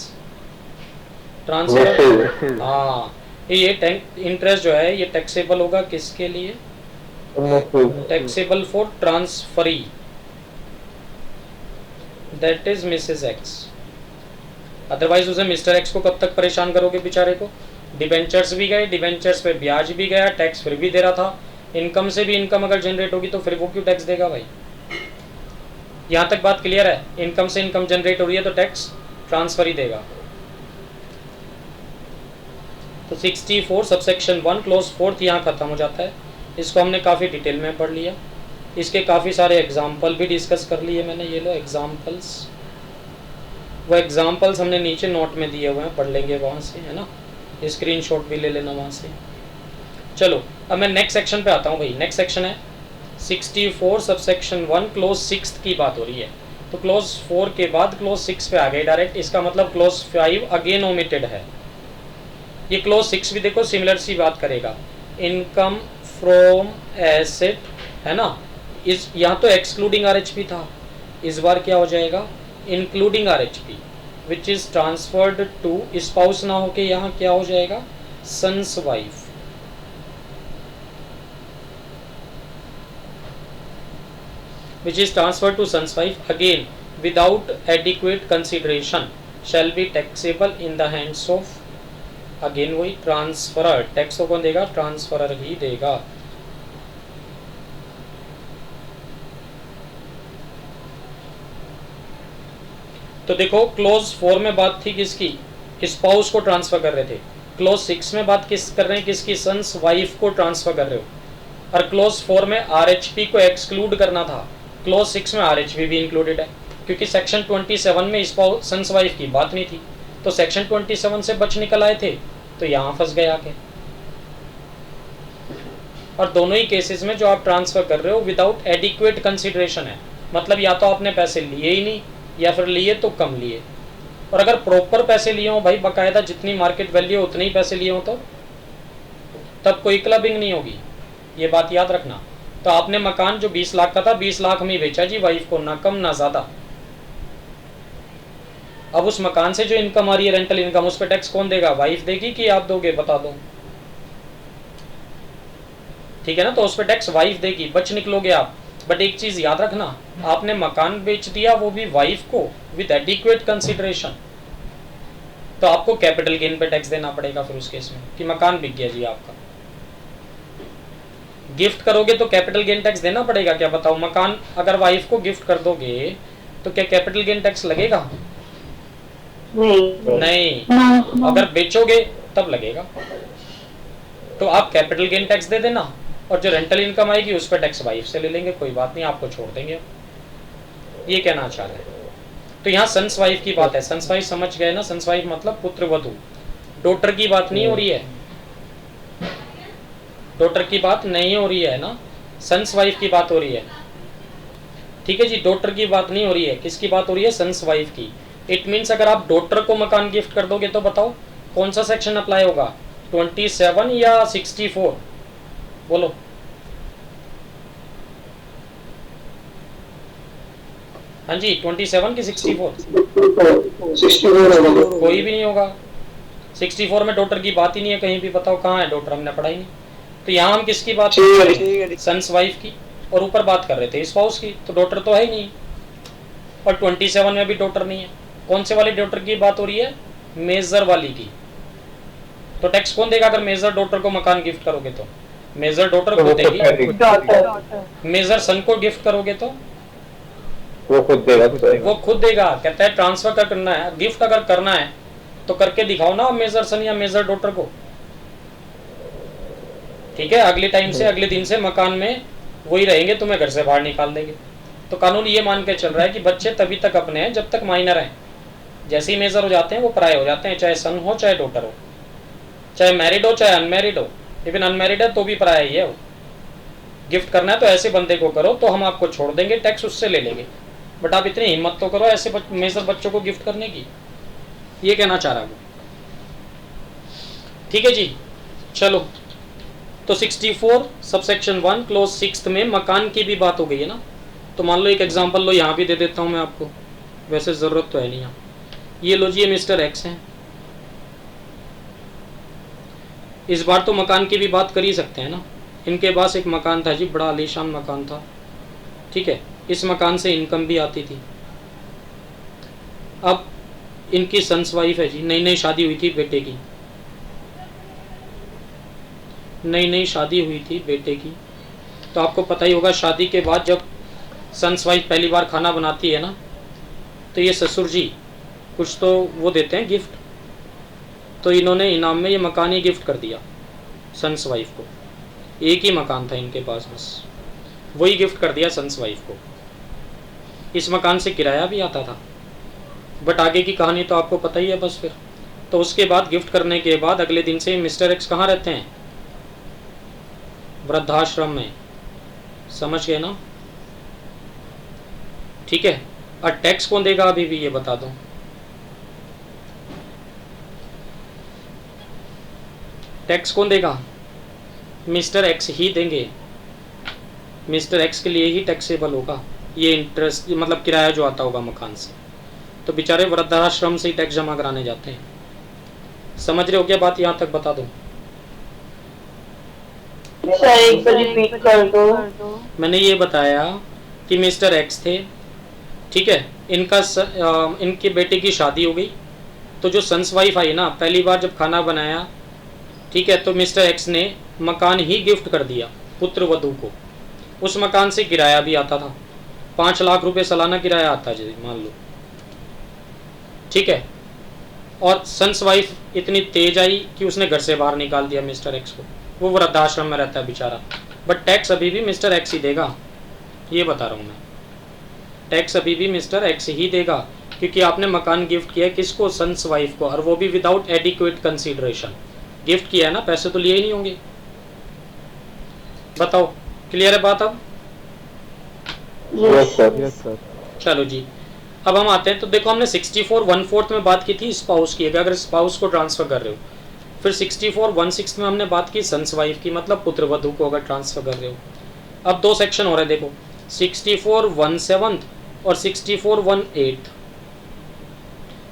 Speaker 1: ट्रांसफर। हाँ, ये इंटरेस्ट जो है ये टैक्सेबल होगा किसके लिए, taxable for transferee, that is Mrs x. Otherwise उसे मिस्टर एक्स को कब तक परेशान करोगे बेचारे को, डिबेंचर्स भी गए, डिबेंचर्स पे ब्याज भी गया, टैक्स फिर भी दे रहा था, इनकम से भी इनकम अगर जनरेट होगी तो फिर वो क्यों टैक्स देगा भाई। यहाँ तक बात क्लियर है, इनकम से इनकम जनरेट हो रही है तो टैक्स ट्रांसफर ही देगा। तो 64 सबसेक्शन 1 क्लोज 4 यहाँ खत्म हो जाता है। इसको हमने काफ़ी डिटेल में पढ़ लिया, इसके काफ़ी सारे एग्जाम्पल भी डिस्कस कर लिए मैंने। ये लो एग्जाम्पल्स, वो एग्जाम्पल्स हमने नीचे नोट में दिए हुए हैं, पढ़ लेंगे वहाँ से, है ना, स्क्रीनशॉट भी ले लेना वहाँ से। चलो अब मैं नेक्स्ट सेक्शन पे आता हूँ भाई। नेक्स्ट सेक्शन है 64 सबसेक्शन 1 क्लोज 6 की बात हो रही है। तो क्लोज 4 के बाद क्लोज 6 पे आ गए डायरेक्ट, इसका मतलब क्लोज 5 अगेन ओमिटेड है। ये क्लोज 6 भी देखो सिमिलर सी बात करेगा, इनकम फ्रॉम एसेट, है ना, इस यहाँ तो एक्सक्लूडिंग आरएचपी था, इस बार क्या हो जाएगा, including RHP, which is transferred to, spouse ना होके यहाँ क्या हो जाएगा, sons wife. which is transferred to son's wife again without adequate consideration shall be taxable in the hands of, again वही ट्रांसफरर, टैक्स तो कौन देगा, ट्रांसफरर ही देगा। तो देखो क्लोज 4 में बात थी किसकी, स्पाउस को ट्रांसफर कर रहे थे, क्लोज 6 में बात किस कर रहे हैं, किसकी, सन्स वाइफ को ट्रांसफर कर रहे हो, और क्लोज 4 में आरएचपी को एक्सक्लूड करना था, क्लोज 6 में आरएचपी भी इंक्लूडेड है, क्योंकि सेक्शन 27 में सन्स वाइफ की बात नहीं थी, तो सेक्शन 27 से बच निकल आए थे, तो यहाँ फंस गए आके। और दोनों ही केसेस में जो आप ट्रांसफर कर रहे हो विदाउट एडिक्वेट कंसिडरेशन है, मतलब या तो आपने पैसे लिए ही नहीं, या फिर लिए तो कम लिए। और अगर प्रॉपर पैसे लिए हो भाई, बाकायदा जितनी मार्केट वैल्यू है उतने ही पैसे लिए हो, तो तब कोई क्लबिंग नहीं होगी, ये बात याद रखना। तो आपने मकान जो 20 लाख का था 20 लाख में बेचा जी वाइफ को, ना कम ना ज्यादा। अब उस मकान से जो इनकम आ रही है, रेंटल इनकम, उस पर टैक्स कौन देगा, वाइफ देगी कि आप दोगे, बता दो, ठीक है ना। तो उस पर टैक्स वाइफ देगी, बच निकलोगे आप। बट एक चीज याद रखना, आपने मकान बेच दिया वो भी वाइफ को विद एडिक्वेट कंसिडरेशन, तो आपको कैपिटल गेन पे टैक्स देना पड़ेगा फिर उस केस में, कि मकान बिक गया जी आपका। गिफ्ट करोगे तो कैपिटल गेन टैक्स देना पड़ेगा क्या, बताओ। मकान अगर वाइफ को गिफ्ट कर दोगे तो क्या कैपिटल गेन टैक्स लगेगा, नहीं। अगर बेचोगे तब लगेगा। तो आप कैपिटल गेन टैक्स दे देना, और जो रेंटल इनकम आएगी उस पर टैक्स वाइफ से ले लेंगे, कोई बात नहीं, आपको छोड़ देंगे। ये कहना चाह रहे हैं। तो यहाँ सन्स वाइफ की बात है, सन्स वाइफ समझ गए ना, सन्स वाइफ मतलब पुत्र वधू, डॉटर की बात नहीं हो रही है, डॉटर की बात नहीं हो रही है ना, सन्स वाइफ की बात हो रही है, ठीक है जी। डॉटर की बात नहीं हो रही है, किसकी बात हो रही है, सन्स वाइफ की। इट मीन्स अगर आप डॉटर को मकान गिफ्ट कर दोगे तो बताओ कौन सा सेक्शन अप्लाई होगा, 27 या 64, बोलो। हाँ जी, 27 की 64, 64 कोई भी नहीं होगा। 64 में डॉटर की बात ही नहीं है कहीं भी, बताओ कहाँ है डॉटर, हमने पढ़ा ही नहीं। तो यहाँ हम किसकी बात कर रहे थे, सन्स वाइफ की, और ऊपर बात कर रहे थे स्पाउस की, तो डॉटर तो है ही नहीं। और 27 में भी डॉटर नहीं है। कौन से वाले डॉटर की बात हो रही है, मेजर वाली की। तो टैक्स कौन देगा अगर मेजर डॉटर को मकान गिफ्ट करोगे तो, मेजर डॉटर को देगी, मेजर सन को गिफ्ट करोगे तो
Speaker 3: वो खुद देगा सर।
Speaker 1: वो खुद देगा। कहता है ट्रांसफर का करना है, गिफ्ट अगर करना है तो करके दिखाओ ना मेजर सन या मेजर डॉटर को। ठीक है, अगले टाइम से, अगले दिन से मकान में वही रहेंगे, तुम्हें घर से बाहर निकाल देंगे। तो कानून ये मान के चल रहा है कि बच्चे तभी तक अपने हैं जब तक माइनर हैं। जैसे ही मेजर हो जाते हैं वो पराये हो जाते हैं, चाहे सन हो चाहे डॉटर हो, चाहे मैरिड हो चाहे अनमैरिड हो। इवन अनमैरिड है तो भी पराया ही है वो। गिफ्ट करना है तो ऐसे बंदे को करो तो हम आपको छोड़ देंगे, टैक्स उससे ले लेंगे, बट आप इतनी हिम्मत तो करो ऐसे मेजर बच्चों को गिफ्ट करने की। ये कहना चाह रहा वो। ठीक है जी, चलो। तो 64 सबसेक्शन 1 क्लोज 6 में मकान की भी बात हो गई है ना। तो मान लो एक एग्जांपल लो, यहाँ भी दे देता हूँ मैं आपको, वैसे ज़रूरत तो है नहीं यहाँ। ये लो जी, ये मिस्टर एक्स हैं। इस बार तो मकान की भी बात कर ही सकते हैं ना। इनके पास एक मकान था जी, बड़ा आलीशान मकान था। ठीक है, इस मकान से इनकम भी आती थी। अब इनकी सन्स वाइफ है जी, नई नई शादी हुई थी बेटे की, नई नई शादी हुई थी बेटे की। तो आपको पता ही होगा, शादी के बाद जब सन्स वाइफ पहली बार खाना बनाती है ना, तो ये ससुर जी कुछ तो वो देते हैं गिफ्ट। तो इन्होंने इनाम में ये मकान ही गिफ्ट कर दिया सन्स वाइफ को। एक ही मकान था इनके पास, बस वही गिफ्ट कर दिया सन्स वाइफ को। इस मकान से किराया भी आता था, बट आगे की कहानी तो आपको पता ही है बस। फिर तो उसके बाद गिफ्ट करने के बाद अगले दिन से मिस्टर एक्स कहाँ रहते हैं? वृद्धाश्रम में। समझ गए ना? ठीक है। और टैक्स कौन देगा अभी भी, ये बता दो। टैक्स कौन देगा? मिस्टर एक्स ही देंगे। मिस्टर एक्स के लिए ही टैक्सेबल होगा ये इंटरेस्ट, मतलब किराया जो आता होगा मकान से। तो बेचारे वृद्धाश्रम से ही टैक्स जमा कराने जाते हैं। समझ रहे हो क्या बात? यहाँ तक बता दो।
Speaker 2: सर एक बार रिपीट कर दो।
Speaker 1: मैंने ये बताया कि मिस्टर एक्स थे, ठीक है, इनके बेटे की शादी हो गई। तो जो सन्स वाइफ आई ना, पहली बार जब खाना बनाया, ठीक है, तो मिस्टर एक्स ने मकान ही गिफ्ट कर दिया पुत्र वधू को। उस मकान से किराया भी आता था, 5 लाख रुपए सालाना किराया आता जी, मान लो। ठीक है। और सन्स वाइफ इतनी तेज आई कि उसने घर से बाहर निकाल दिया मिस्टर एक्स को। वो वृद्धाश्रम में रहता है बेचारा, बट टैक्स अभी भी मिस्टर एक्स ही देगा। ये बता रहा हूँ मैं, टैक्स अभी भी मिस्टर एक्स ही देगा, क्योंकि आपने मकान गिफ्ट किया किसको? सन्स वाइफ को, और वो भी विदाउट एडिक्वेट कंसीडरेशन गिफ्ट किया है ना, पैसे तो लिए ही नहीं होंगे। बताओ, क्लियर है बात अब?
Speaker 3: Yes sir.
Speaker 1: चलो जी, अब हम आते हैं। तो देखो, हमने 64 1/4 में बात की थी स्पाउस की, अगर स्पाउस को ट्रांसफर कर रहे हो। फिर 64 1/6 में हमने बात की सन्स वाइफ की, मतलब पुत्र वधू को अगर ट्रांसफर कर रहे हो। अब 2 सेक्शन हो रहे हैं, देखो 64 1/7 और 64 1/8।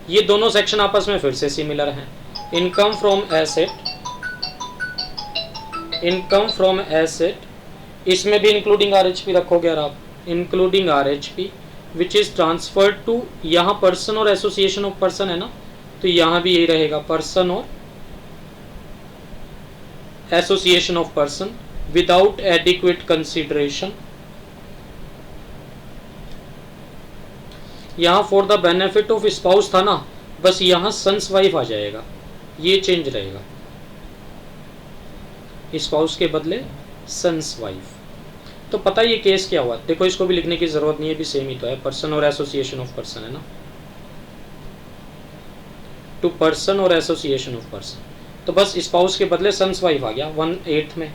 Speaker 1: ये दोनों सेक्शन आपस में फिर से सिमिलर हैं। Income from asset, income from asset, इसमें भी इंक्लूडिंग आरएचपी रखोगे यार आप, including RHP which is transferred to, यहाँ पर्सन और एसोसिएशन ऑफ पर्सन है ना, तो यहाँ भी यही रहेगा, पर्सन और association of person without adequate consideration. यहाँ for the benefit of spouse था ना, बस यहाँ सन्स वाइफ आ जाएगा, ये चेंज रहेगा, स्पाउस के बदले सन्स वाइफ। तो पता ये केस क्या हुआ? देखो, इसको भी लिखने की जरूरत नहीं है, भी सेम ही तो है, पर्सन और एसोसिएशन ऑफ पर्सन है ना, टू पर्सन और एसोसिएशन ऑफ पर्सन। तो बस स्पाउस के बदले सन्स वाइफ आ गया 1/8 में।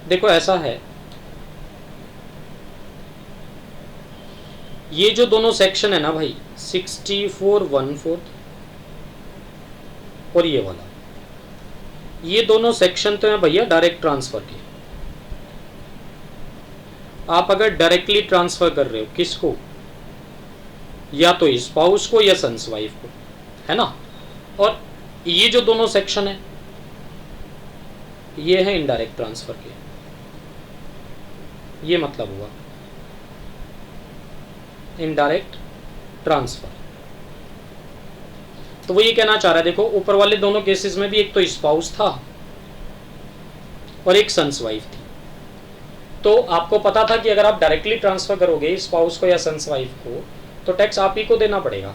Speaker 1: देखो ऐसा है, ये जो दोनों सेक्शन है ना भाई, 64 1/4 और ये वाला, ये दोनों सेक्शन तो है भैया डायरेक्ट ट्रांसफर के। आप अगर डायरेक्टली ट्रांसफर कर रहे हो किसको, या तो स्पाउस को या सन्स वाइफ को, है ना। और ये जो दोनों सेक्शन है, ये है इनडायरेक्ट ट्रांसफर के, ये मतलब हुआ इनडायरेक्ट ट्रांसफर। तो वो ये कहना चाह रहा है, देखो ऊपर वाले दोनों केसेस में भी एक तो स्पाउस था और एक सन्स वाइफ थी। तो आपको पता था कि अगर आप डायरेक्टली ट्रांसफर करोगे स्पाउस को या सन्स वाइफ को तो टैक्स आप ही को देना पड़ेगा।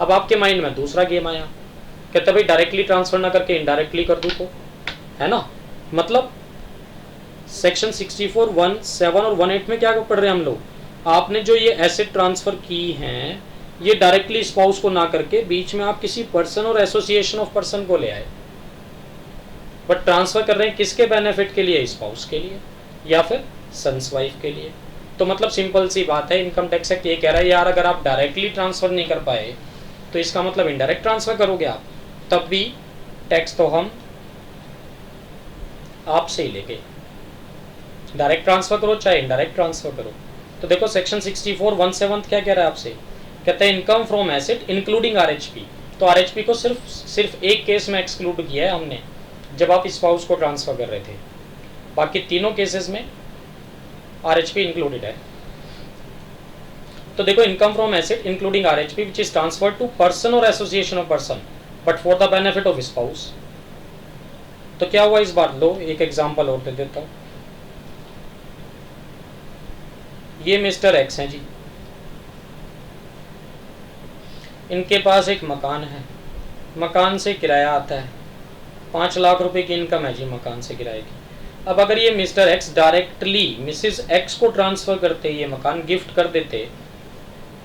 Speaker 1: अब आपके माइंड में दूसरा गेम आया, कहते भाई डायरेक्टली ट्रांसफर ना करके इनडायरेक्टली कर दूं तो, है ना। मतलब सेक्शन 64, 17 और 18 में क्या पढ़ रहे हैं हम लोग, आपने जो ये एसेट ट्रांसफर की हैं ये डायरेक्टली स्पाउस को ना करके बीच में आप किसी पर्सन और एसोसिएशन ऑफ पर्सन को ले आए, बट ट्रांसफर कर रहे हैं किसके बेनिफिट के लिए, स्पाउस के लिए या फिर सन्स वाइफ के लिए। तो मतलब सिंपल सी बात है, इनकम टैक्स एक्ट ये कह रहा है यार अगर आप डायरेक्टली ट्रांसफर नहीं कर पाए तो इसका मतलब इनडायरेक्ट ट्रांसफर करोगे आप, तब भी टैक्स तो हम आपसे ही लेंगे, डायरेक्ट ट्रांसफर करो चाहे इनडायरेक्ट ट्रांसफर करो। तो देखो सेक्शन 64, 1/7 क्या कह रहा है आपसे, कहता है income from asset including RHP. तो आरएचपी को सिर्फ एक केस में एक्सक्लूड किया है हमने, जब आप स्पाउस को ट्रांसफर कर रहे थे, बाकी तीनों केसेस में आरएचपी इंक्लूडेड है। तो देखो income from asset including RHP which is transferred to person और association of person but for the benefit of spouse. तो क्या हुआ इस बार, लो एक एग्जांपल और दे देता हूं। ये मिस्टर एक्स हैं जी, इनके पास एक मकान है, मकान से किराया आता है, 5 लाख रुपए की इनकम है जी मकान से किराए की। अब अगर ये mister x directly Mrs x को ट्रांसफर करते, ये मकान गिफ्ट कर देते,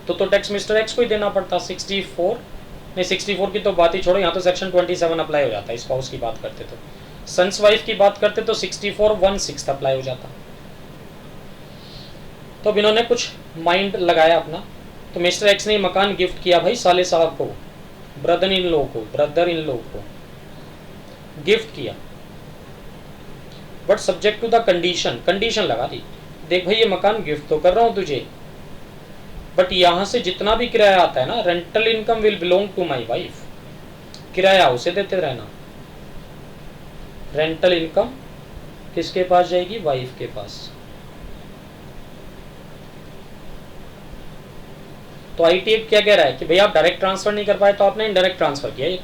Speaker 1: तो टैक्स मिस्टर एक्स को ही देना पड़ता। 64 की तो बात ही छोड़ो, यहाँ तो सेक्शन 27 अप्लाई हो जाता है, स्पाउस की बात करते तो। सन्स वाइफ की बात करते तो 64(1)(6) अप्लाई हो जाता। तो अब इन्होंने कुछ माइंड लगाया अपना, तो मिस्टर एक्स ने मकान गिफ्ट किया भाई साले साहब को, ब्रदर इन लो को गिफ्ट किया, but subject to the condition लगा दी, देख भाई ये मकान गिफ्ट तो कर रहा हूं तुझे, बट यहां से जितना भी किराया आता है ना, rental income will belong to my wife, किराया उसे देते रहना, रेंटल इनकम किसके पास जाएगी, वाइफ के पास। तो आईटी एक्ट क्या कह रहा है कि भाई आप डायरेक्ट ट्रांसफर नहीं कर पाए तो आपने इनडायरेक्ट ट्रांसफर किया, ये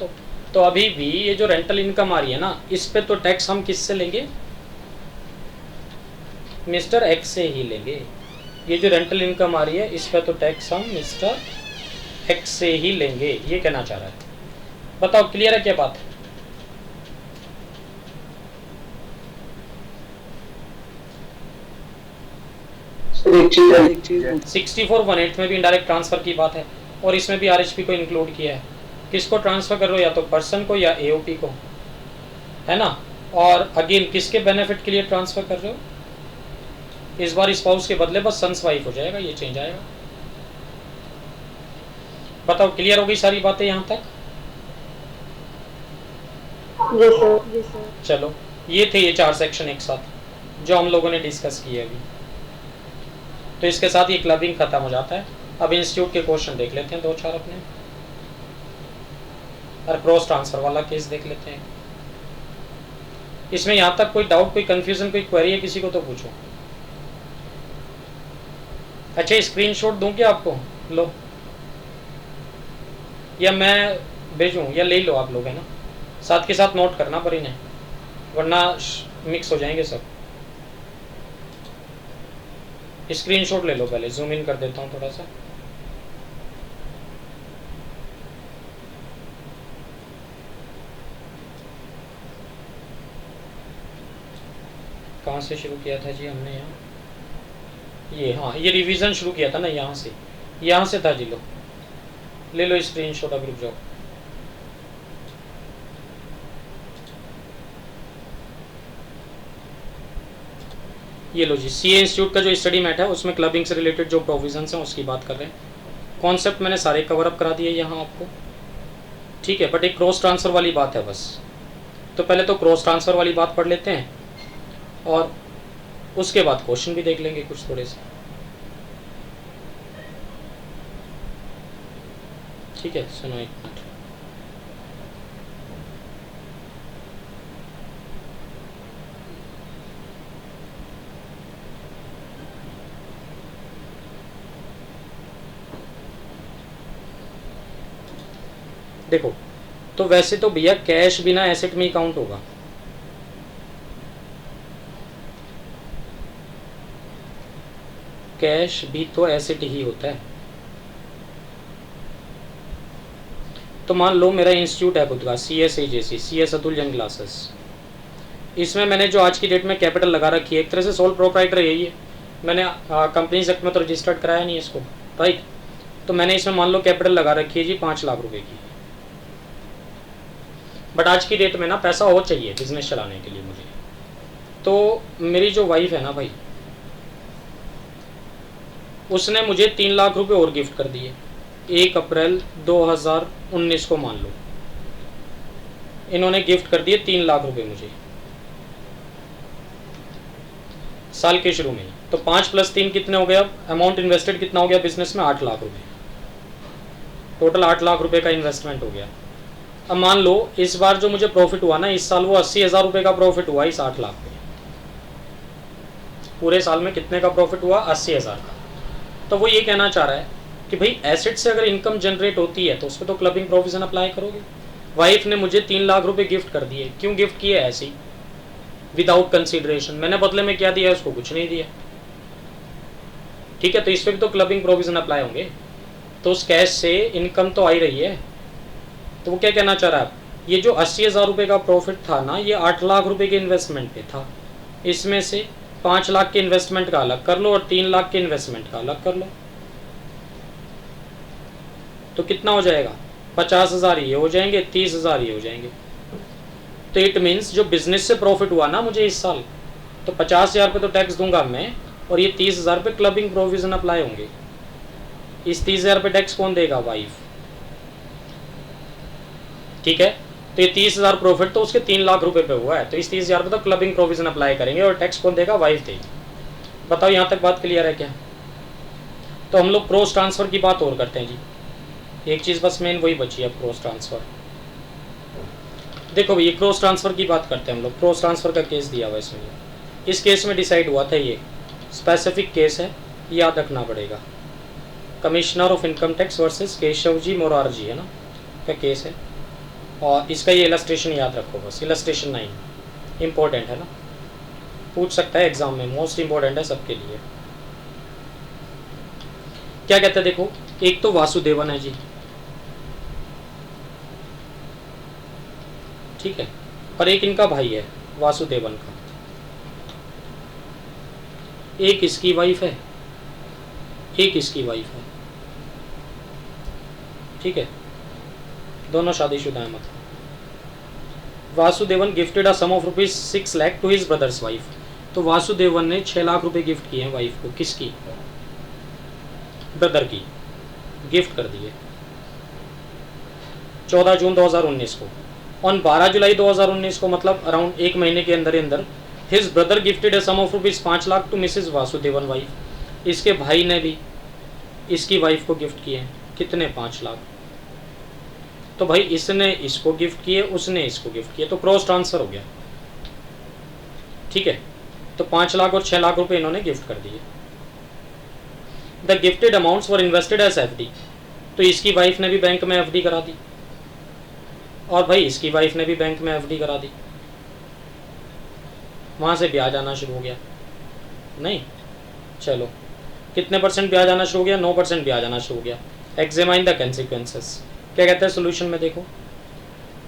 Speaker 1: तो अभी भी ये जो रेंटल इनकम आ रही है ना, इस पे तो टैक्स हम किससे लेंगे, मिस्टर एक्स से ही लेंगे। ये जो रेंटल इनकम आ रही है इस पे तो टैक्स हम मिस्टर एक्स से ही लेंगे, ये कहना चाह रहा है। बताओ क्लियर है क्या बात?
Speaker 2: ठीक
Speaker 1: 64(1)(8) में भी इनडायरेक्ट ट्रांसफर की बात है और इसमें भी आरएचपी को इंक्लूड किया है। किसको ट्रांसफर कर रहे हो, या तो पर्सन को या एओपी को, है ना। और अगेन किसके बेनिफिट के लिए ट्रांसफर कर रहे हो, इस बार स्पाउस के बदले बस सन्स वाइफ हो जाएगा, ये चेंज आएगा। बताओ क्लियर हो गई सारी बातें यहां तक? चलो ये थे ये 4 सेक्शन एक साथ जो हम लोगों ने डिस्कस किए अभी। तो इसके साथ ये क्लबिंग खत्म हो जाता है। अब इंस्टीट्यूट के क्वेश्चन देख लेते हैं 2-4 अपने, और क्रॉस ट्रांसफर वाला केस देख लेते हैं। इसमें यहाँ तक कोई डाउट, कोई कंफ्यूजन, कोई क्वेरी है किसी को तो पूछो। अच्छा स्क्रीनशॉट दूं क्या आपको, लो, या मैं भेजूं, या ले लो आप लोग, है ना। साथ के साथ नोट करना पर इन्हें, वरना मिक्स हो जाएंगे सब। स्क्रीनशॉट ले लो, पहले जूम इन कर देता हूँ थोड़ा सा। कहाँ से शुरू किया था जी हमने, यहाँ ये, हाँ ये रिवीजन शुरू किया था ना, यहाँ से था जी। लो ले लो स्क्रीनशॉट, अब रुक जाओ। ये लो जी, सीए इंस्टीट्यूट का जो स्टडी मैट है उसमें क्लबिंग से रिलेटेड जो प्रोविजंस हैं उसकी बात कर रहे हैं। कॉन्सेप्ट मैंने सारे कवर अप करा दिए यहाँ आपको, ठीक है। बट एक क्रॉस ट्रांसफर वाली बात है बस, तो पहले तो क्रॉस ट्रांसफर वाली बात पढ़ लेते हैं और उसके बाद क्वेश्चन भी देख लेंगे कुछ थोड़े से, ठीक है। सुनो एक मिनट, देखो तो वैसे तो भैया कैश बिना एसेट में ही काउंट होगा, कैश भी तो एसेट ही होता है। तो मान लो मेरा इंस्टीट्यूट है खुद का, CSAJC, CS Atul Jain classes. इसमें मैंने जो आज की डेट में कैपिटल लगा रखी है, एक तरह से सोल प्रोप्राइटर यही है। मैंने कंपनीज एक्ट में तो रजिस्टर्ड कराया नहीं इसको, राइट। तो मैंने इसमें मान लो कैपिटल लगा रखी है जी 5 लाख रुपए की। बट आज की डेट में ना पैसा और चाहिए बिजनेस चलाने के लिए मुझे। तो मेरी जो वाइफ है ना भाई, उसने मुझे 3 लाख रुपए और गिफ्ट कर दिए 1 अप्रैल 2019 को। मान लो इन्होंने गिफ्ट कर दिए 3 लाख रुपए मुझे साल के शुरू में। तो 5 + 3 कितने हो गया? अमाउंट इन्वेस्टेड कितना हो गया बिजनेस में? 8 लाख रुपए। टोटल 8 लाख रुपए का इन्वेस्टमेंट हो गया। अब मान लो इस बार जो मुझे प्रॉफिट हुआ ना इस साल, वो 80,000 रुपए का प्रॉफिट हुआ इस 8 लाख पे। पूरे साल में कितने का प्रॉफिट हुआ? 80,000 का। तो वो ये कहना चाह रहा है कि भाई एसेट से अगर इनकम जनरेट होती है तो उस पर तो क्लबिंग प्रोविजन अप्लाई करोगे। वाइफ ने मुझे 3 लाख रुपए गिफ्ट कर दिए। क्यों गिफ्ट किए? ऐसे ही, विदाउट कंसिडरेशन। मैंने बदले में क्या दिया? उसको कुछ नहीं दिया। ठीक है, तो इस पर भी तो क्लबिंग प्रोविजन अप्लाई होंगे। तो उस कैश से इनकम तो आ ही रही है। तो वो क्या कहना चाह रहा है? ये जो 80,000 रुपए का प्रॉफिट था ना, ये 8 लाख रुपए के इन्वेस्टमेंट पे था। इसमें से 5 लाख के इन्वेस्टमेंट का अलग कर लो और 3 लाख के इन्वेस्टमेंट का अलग कर लो, तो कितना हो जाएगा? 50,000 ये हो जाएंगे, 30,000 ये हो जाएंगे। तो इट मीन्स जो बिजनेस से प्रॉफिट हुआ ना मुझे इस साल, तो 50,000 पे तो टैक्स दूंगा मैं, और ये 30,000 पे क्लबिंग प्रोविजन अप्लाई होंगे। इस 30,000 पे टैक्स कौन देगा? वाइफ। ठीक है, तो ये 30,000 प्रॉफिट तो उसके 3 लाख रुपए पे हुआ है, तो इस 30,000 पे तो क्लबिंग प्रोविजन अप्लाई करेंगे और टैक्स कौन देगा? वाइफ देगी। बताओ यहाँ तक बात क्लियर है क्या? तो हम लोग क्रॉस ट्रांसफर की बात और करते हैं जी। एक चीज़ बस मेन वही बची है, क्रॉस ट्रांसफर। देखो भैया, क्रॉस ट्रांसफर की बात करते हैं हम लोग। क्रॉस ट्रांसफर का केस दिया हुआ है इसमें। इस केस में डिसाइड हुआ था, ये स्पेसिफिक केस है, याद रखना पड़ेगा। Commissioner of income tax versus Keshav ji Morarji है ना का केस है, और इसका ये इलस्ट्रेशन याद रखो बस। इलस्ट्रेशन 9 इम्पोर्टेंट है ना, पूछ सकता है एग्जाम में, मोस्ट इम्पोर्टेंट है सबके लिए। क्या कहते हैं देखो, एक तो वासुदेवन है जी, ठीक है, और एक इनका भाई है वासुदेवन का। एक इसकी वाइफ है, एक इसकी वाइफ है, ठीक है, दोनों शादीशुदा है। मतलब Vasudevan gifted a sum of ₹6 lakh to his brother's wife. तो वासुदेवन ने 6 लाख रुपए गिफ्ट किए हैं वाइफ को। किसकी? ब्रदर की। गिफ्ट कर दिए 14 जून 2019 को। ऑन 12 जुलाई 2019 को, मतलब अराउंड 1 महीने के अंदर अंदर, his brother gifted a sum of ₹5 lakh to Mrs Vasudevan wife. इसके भाई ने भी इसकी वाइफ को गिफ्ट किए हैं। कितने? 5 लाख। तो भाई इसने इसको गिफ्ट किए, उसने इसको गिफ्ट किए, तो क्रॉस ट्रांसफर हो गया। ठीक है, तो 5 लाख और 6 लाख रुपए इन्होंने गिफ्ट कर दिए। The gifted amounts were invested as FD। तो इसकी वाइफ ने भी बैंक में FD करा दी, और भाई इसकी वाइफ ने भी बैंक में FD करा दी। वहां से ब्याज आना शुरू हो गया। नहीं, चलो कितने % ब्याज आना शुरू हो गया? 9% ब्याज आना शुरू हो गया। Examine the consequences. क्या कहते हैं सोल्यूशन में? देखो,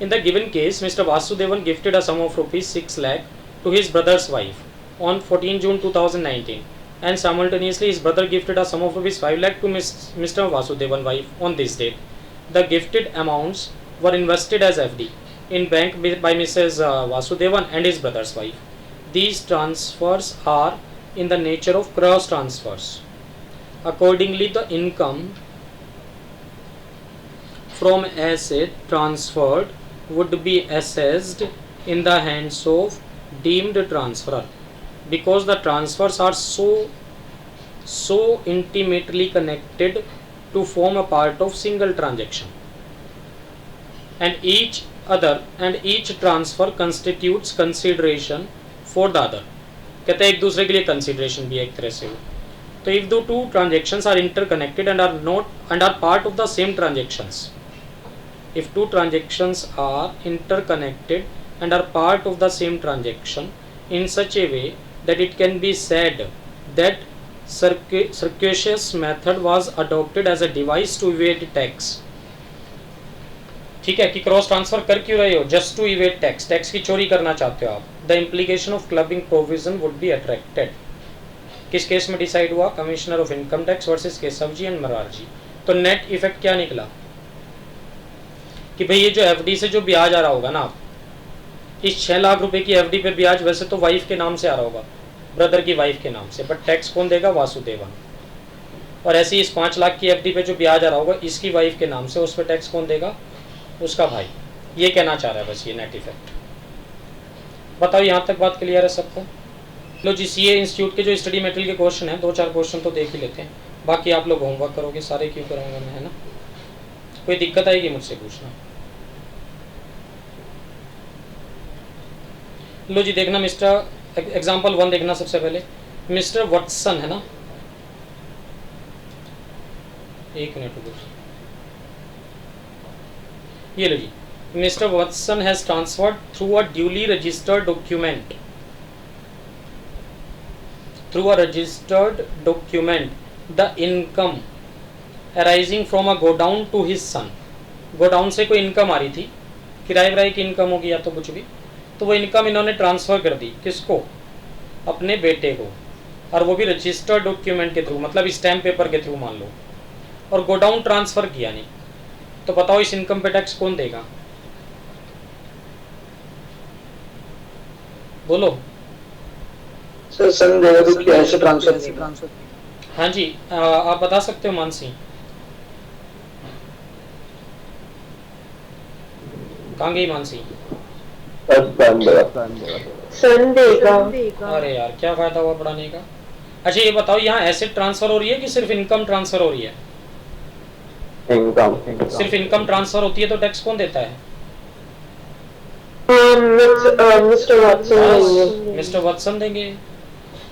Speaker 1: in the given case Mr Vasudevan gifted a sum of ₹6 lakh to his brother's wife on 14 June 2019 and simultaneously his brother gifted a sum of ₹5 lakh to Mr. Vasudevan wife on this date. The gifted amounts were invested as FD in bank by Mrs. Vasudevan and his brother's wife. These transfers are in the nature of cross transfers. Accordingly, the income from asset transferred would be assessed in the hands of deemed transferor, because the transfers are so intimately connected to form a part of single transaction, and each transfer constitutes consideration for the other. कहते हैं एक दूसरे के लिए consideration भी एक तरह से हो। तो if the two transactions are interconnected and are part of the same transactions, if two transactions are interconnected and are part of the same transaction in such a way that it can be said that circuitous method was adopted as a device to evade tax. ठीक है, कि cross transfer कर क्यों रहे हो? Just to evade tax, tax की चोरी करना चाहते हो आप. The implication of clubbing provision would be attracted. किस केस में डिसाइड हुआ? Commissioner of income tax versus Keshav ji and Morarji. तो नेट इफेक्ट क्या निकला कि भाई ये जो एफडी से जो ब्याज आ रहा होगा ना, इस 6 लाख रुपए की एफडी पे ब्याज वैसे तो वाइफ के नाम से आ रहा होगा, ब्रदर की वाइफ के नाम से, बट टैक्स कौन देगा? वासुदेवन. और ऐसे ही इस 5 लाख की एफडी पे जो ब्याज आ रहा होगा इसकी वाइफ के नाम से, उस पर टैक्स कौन देगा? उसका भाई. ये कहना चाह रहा है बस, ये नेट इफेक्ट. बताओ यहाँ तक बात क्लियर है सबको? लो जी, सीए इंस्टीट्यूट के जो स्टडी मटेरियल के क्वेश्चन हैं, 2-4 क्वेश्चन तो देख ही लेते हैं, बाकी आप लोग होमवर्क करोगे. सारे क्यों कराऊंगा मैं, है ना? कोई दिक्कत आएगी मुझसे पूछना. लो जी, देखना मिस्टर एग्जाम्पल 1 देखना सबसे पहले. मिस्टर वटसन है ना, एक मिनट रुको. ये लो जी, mister Watson has transferred through a duly registered document the income arising from a godown to his son. Godown से कोई इनकम आ रही थी, किराए विराए की इनकम होगी या तो कुछ भी, तो वो इनकम इन्होंने ट्रांसफर कर दी. किसको? अपने बेटे को. और वो भी रजिस्टर्ड डॉक्यूमेंट के थ्रू, मतलब स्टैम्प पेपर के थ्रू मान लो, और गोडाउन ट्रांसफर किया नहीं. तो बताओ इस इनकम पे टैक्स कौन देगा? बोलो.
Speaker 4: सर सन देगा क्योंकि ऐसे ट्रांसफर.
Speaker 1: हाँ जी, आप बता सकते हो मानसी, कहाँ गई मानसी?
Speaker 2: सन देगा.
Speaker 1: अरे यार क्या फायदा हुआ पढ़ाने का. अच्छा ये बताओ, यहाँ एसेट ट्रांसफर हो रही है कि सिर्फ इनकम ट्रांसफर हो रही है?
Speaker 3: इनकम.
Speaker 1: सिर्फ इनकम ट्रांसफर होती है तो टैक्स कौन देता है?
Speaker 2: मिस्टर वॉटसन देंगे.
Speaker 1: मिस्टर वत्सन देंगे.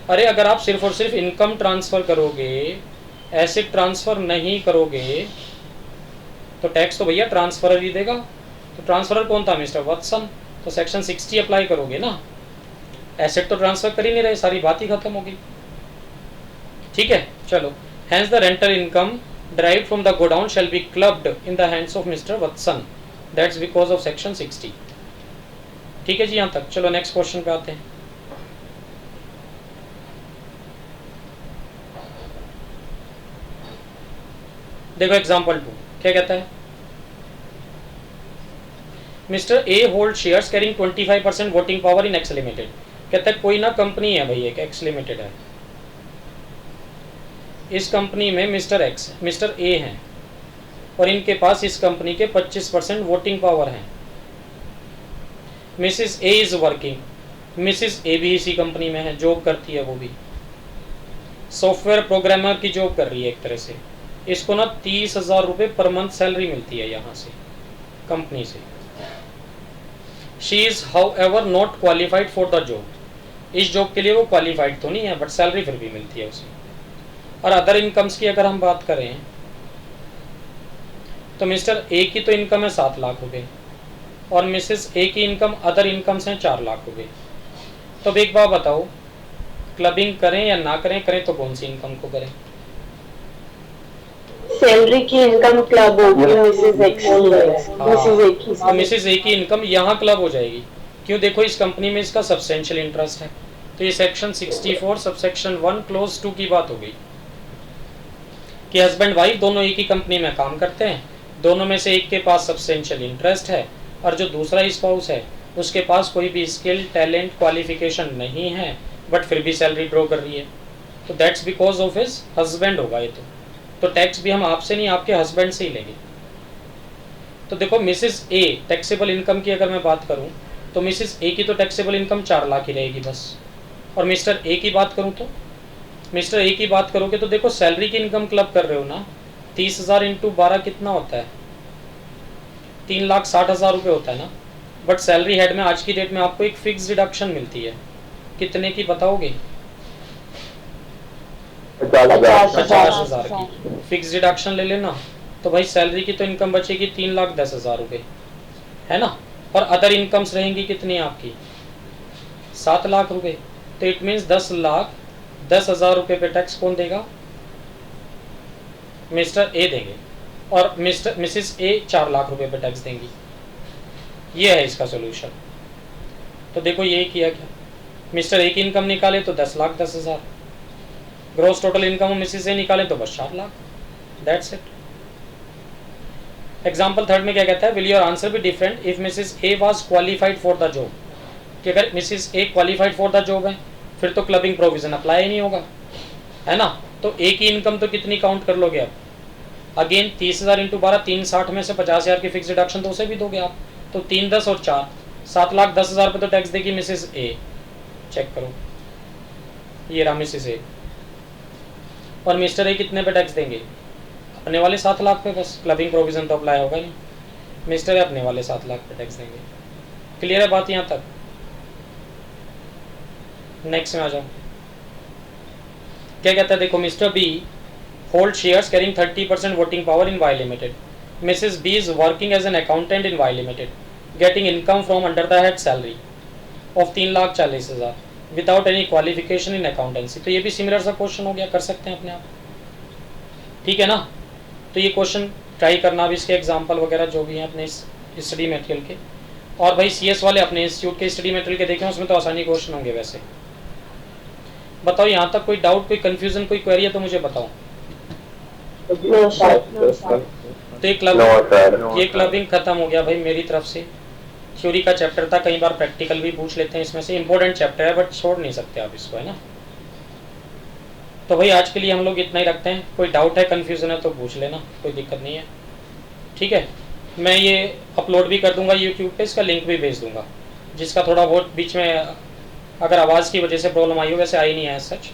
Speaker 1: अरे अगर आप सिर्फ और सिर्फ इनकम ट्रांसफर करोगे, एसेट ट्रांसफर नहीं करोगे, तो टैक्स तो भैया ट्रांसफरर ही देगा. तो ट्रांसफरर कौन था? मिस्टर वत्सन. तो सेक्शन 60 अप्लाई करोगे ना. एसेट तो ट्रांसफर कर ही नहीं रहे, सारी बात ही खत्म होगी. ठीक है, चलो. Hence the rental income derived from the godown shall be clubbed in the hands of Mr. Watson. That's because of section 60. ठीक है जी यहाँ तक. चलो नेक्स्ट क्वेश्चन पे आते हैं. देखो एग्जाम्पल 2 क्या कहता है. Mister A hold shares carrying 25% voting power in x limited. कहता है कोई ना कंपनी है भाई, एक एक्स लिमिटेड है. इस कंपनी में मिस्टर एक्स, मिस्टर ए हैं, और इनके पास इस कंपनी के 25% वोटिंग पावर है. Mrs A is working. Mrs A भी इसी कंपनी में है, जॉब करती है, वो भी सॉफ्टवेयर प्रोग्रामर की जॉब कर रही है एक तरह से. इसको ना 30,000 रुपये पर मंथ सैलरी मिलती है यहाँ से, कंपनी से. She is how ever not qualified for the job. इस जॉब के लिए वो क्वालिफाइड तो नहीं है, बट सैलरी फिर भी मिलती है उसे. और अदर इनकम्स की अगर हम बात करें तो मिस्टर ए की तो इनकम है 7 लाख रुपए, और मिसेस ए की इनकम अदर इनकम्स हैं 4 लाख रुपए. तो अब एक बात बताओ, क्लबिंग करें या ना करें? करें तो कौन सी इनकम को करें?
Speaker 2: सैलरी की इनकम क्लब होगी मिसेस एक्स की.
Speaker 1: तो मिसेस ए की इनकम यहाँ क्लब हो जाएगी. क्यों? देखो इस कंपनी में इसका सब्सटेंशियल इंटरेस्ट है. तो ये सेक्शन 64 सबसेक्शन 1 क्लोज 2 की बात हो गई कि हस्बैंड वाइफ दोनों एक ही कंपनी में काम करते हैं, दोनों में से एक के पास सब्सटेंशियल इंटरेस्ट है, और जो दूसरा स्पाउस है उसके पास कोई भी स्किल, टैलेंट, क्वालिफिकेशन नहीं है, बट फिर भी सैलरी ड्रॉ कर रही है. तो that's because of his husband होगा ये. तो टैक्स भी हम आपसे नहीं, आपके हस्बैंड से ही लेंगे. तो देखो मिसिस ए टैक्सेबल इनकम की अगर मैं बात करूं तो मिसिस ए की तो टैक्सेबल इनकम 4 लाख ही रहेगी बस. और मिस्टर ए की बात करूं तो मिस्टर ए की बात करोगे तो देखो सैलरी की इनकम क्लब कर रहे हो ना. 30,000 इंटू 12 कितना होता है? 3,60,000 रुपये होता है ना. बट सैलरी हेड में आज की डेट में आपको एक फिक्स डिडक्शन मिलती है. कितने की बताओगे? 50,000 की फिक्स डिडक्शन ले लेना. तो भाई सैलरी की तो इनकम बचेगी 3,10,000 रुपये, है ना. और अदर इनकम्स रहेंगी कितनी आपकी? 7 लाख रुपये. तो इट मीन्स 10 लाख 10,000 रुपये पे टैक्स कौन देगा? मिस्टर ए देंगे और मिसिस ए 4 लाख रुपए पे टैक्स देंगी। ये है इसका सोल्यूशन। तो देखो ये किया क्या, मिस्टर ए की इनकम निकाले तो 10,10,000, ग्रॉस टोटल इनकम मिसिस ए निकाले तो बस 4 lakh. That's it. Example third में क्या कहता है, will your answer be different if Mrs A was qualified for the job. कि अगर Mrs A qualified for the job है फिर तो क्लबिंग प्रोविजन अप्लाई ही नहीं होगा, है ना। तो ए की इनकम तो कितनी काउंट कर लोगे आप? अगेन 30,000 इंटू 12, 360 में से 50,000 की फिक्स डिडक्शन तो उसे भी दोगे आप। तो 3, 10 और 4, 7,10,000 पे तो टैक्स देगी मिसिस ए। चेक करो, ये रहा मिसिस ए। और मिस्टर ए कितने पे टैक्स देंगे? अपने वाले 7 लाख पे, बस क्लबिंग प्रोविजन तो अप्लाई होगा नहीं। मिस्टर ए अपने वाले 7 लाख पे टैक्स देंगे। क्लियर है बात यहाँ तक? नेक्स्ट में आ जाओ। क्या कहता है देखो, Mr B hold shares carrying 30% voting power in Y limited. Mrs B is working as an accountant in Y limited, getting income from under the head salary of 3,40,000 without any qualification in accountancy. तो ये भी similar सा question हो गया, कर सकते हैं अपने आप, ठीक है ना। तो ये क्वेश्चन ट्राई करना, अब इसके एग्जाम्पल वगैरह जो भी हैं अपने स्टडी मटेरियल के, और भाई CS वाले अपने इंस्टीट्यूट के स्टडी मटेरियल के देखें, उसमें तो आसानी क्वेश्चन होंगे। वैसे बताओ यहाँ तक कोई डाउट, कोई कंफ्यूजन, कोई क्वेरी है तो मुझे बताओ।
Speaker 2: No, sir.
Speaker 1: तो ये क्लबिंग खत्म हो गया भाई मेरी तरफ से। थ्योरी का चैप्टर था, कई बार प्रैक्टिकल भी पूछ लेते हैं इसमें से, इंपॉर्टेंट चैप्टर है बट छोड़ नहीं सकते आप इसको, है ना। तो भाई आज के लिए हम लोग इतना ही रखते हैं। कोई डाउट है, कन्फ्यूजन है तो पूछ लेना, कोई दिक्कत नहीं है, ठीक है। मैं ये अपलोड भी कर दूंगा यूट्यूब पे, इसका लिंक भी भेज दूंगा। जिसका थोड़ा बहुत बीच में अगर आवाज़ की वजह से प्रॉब्लम आई हो, वैसे आई नहीं है सच,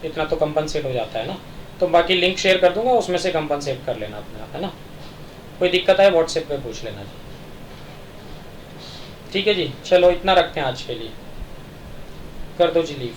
Speaker 1: इतना तो कंपनसेट हो जाता है ना। तो बाकी लिंक शेयर कर दूंगा, उसमें से कंपनसेट कर लेना अपने आप, है ना। कोई दिक्कत है व्हाट्सएप पे पूछ लेना जी, ठीक है जी। चलो इतना रखते हैं आज के लिए, कर दो जी लीव।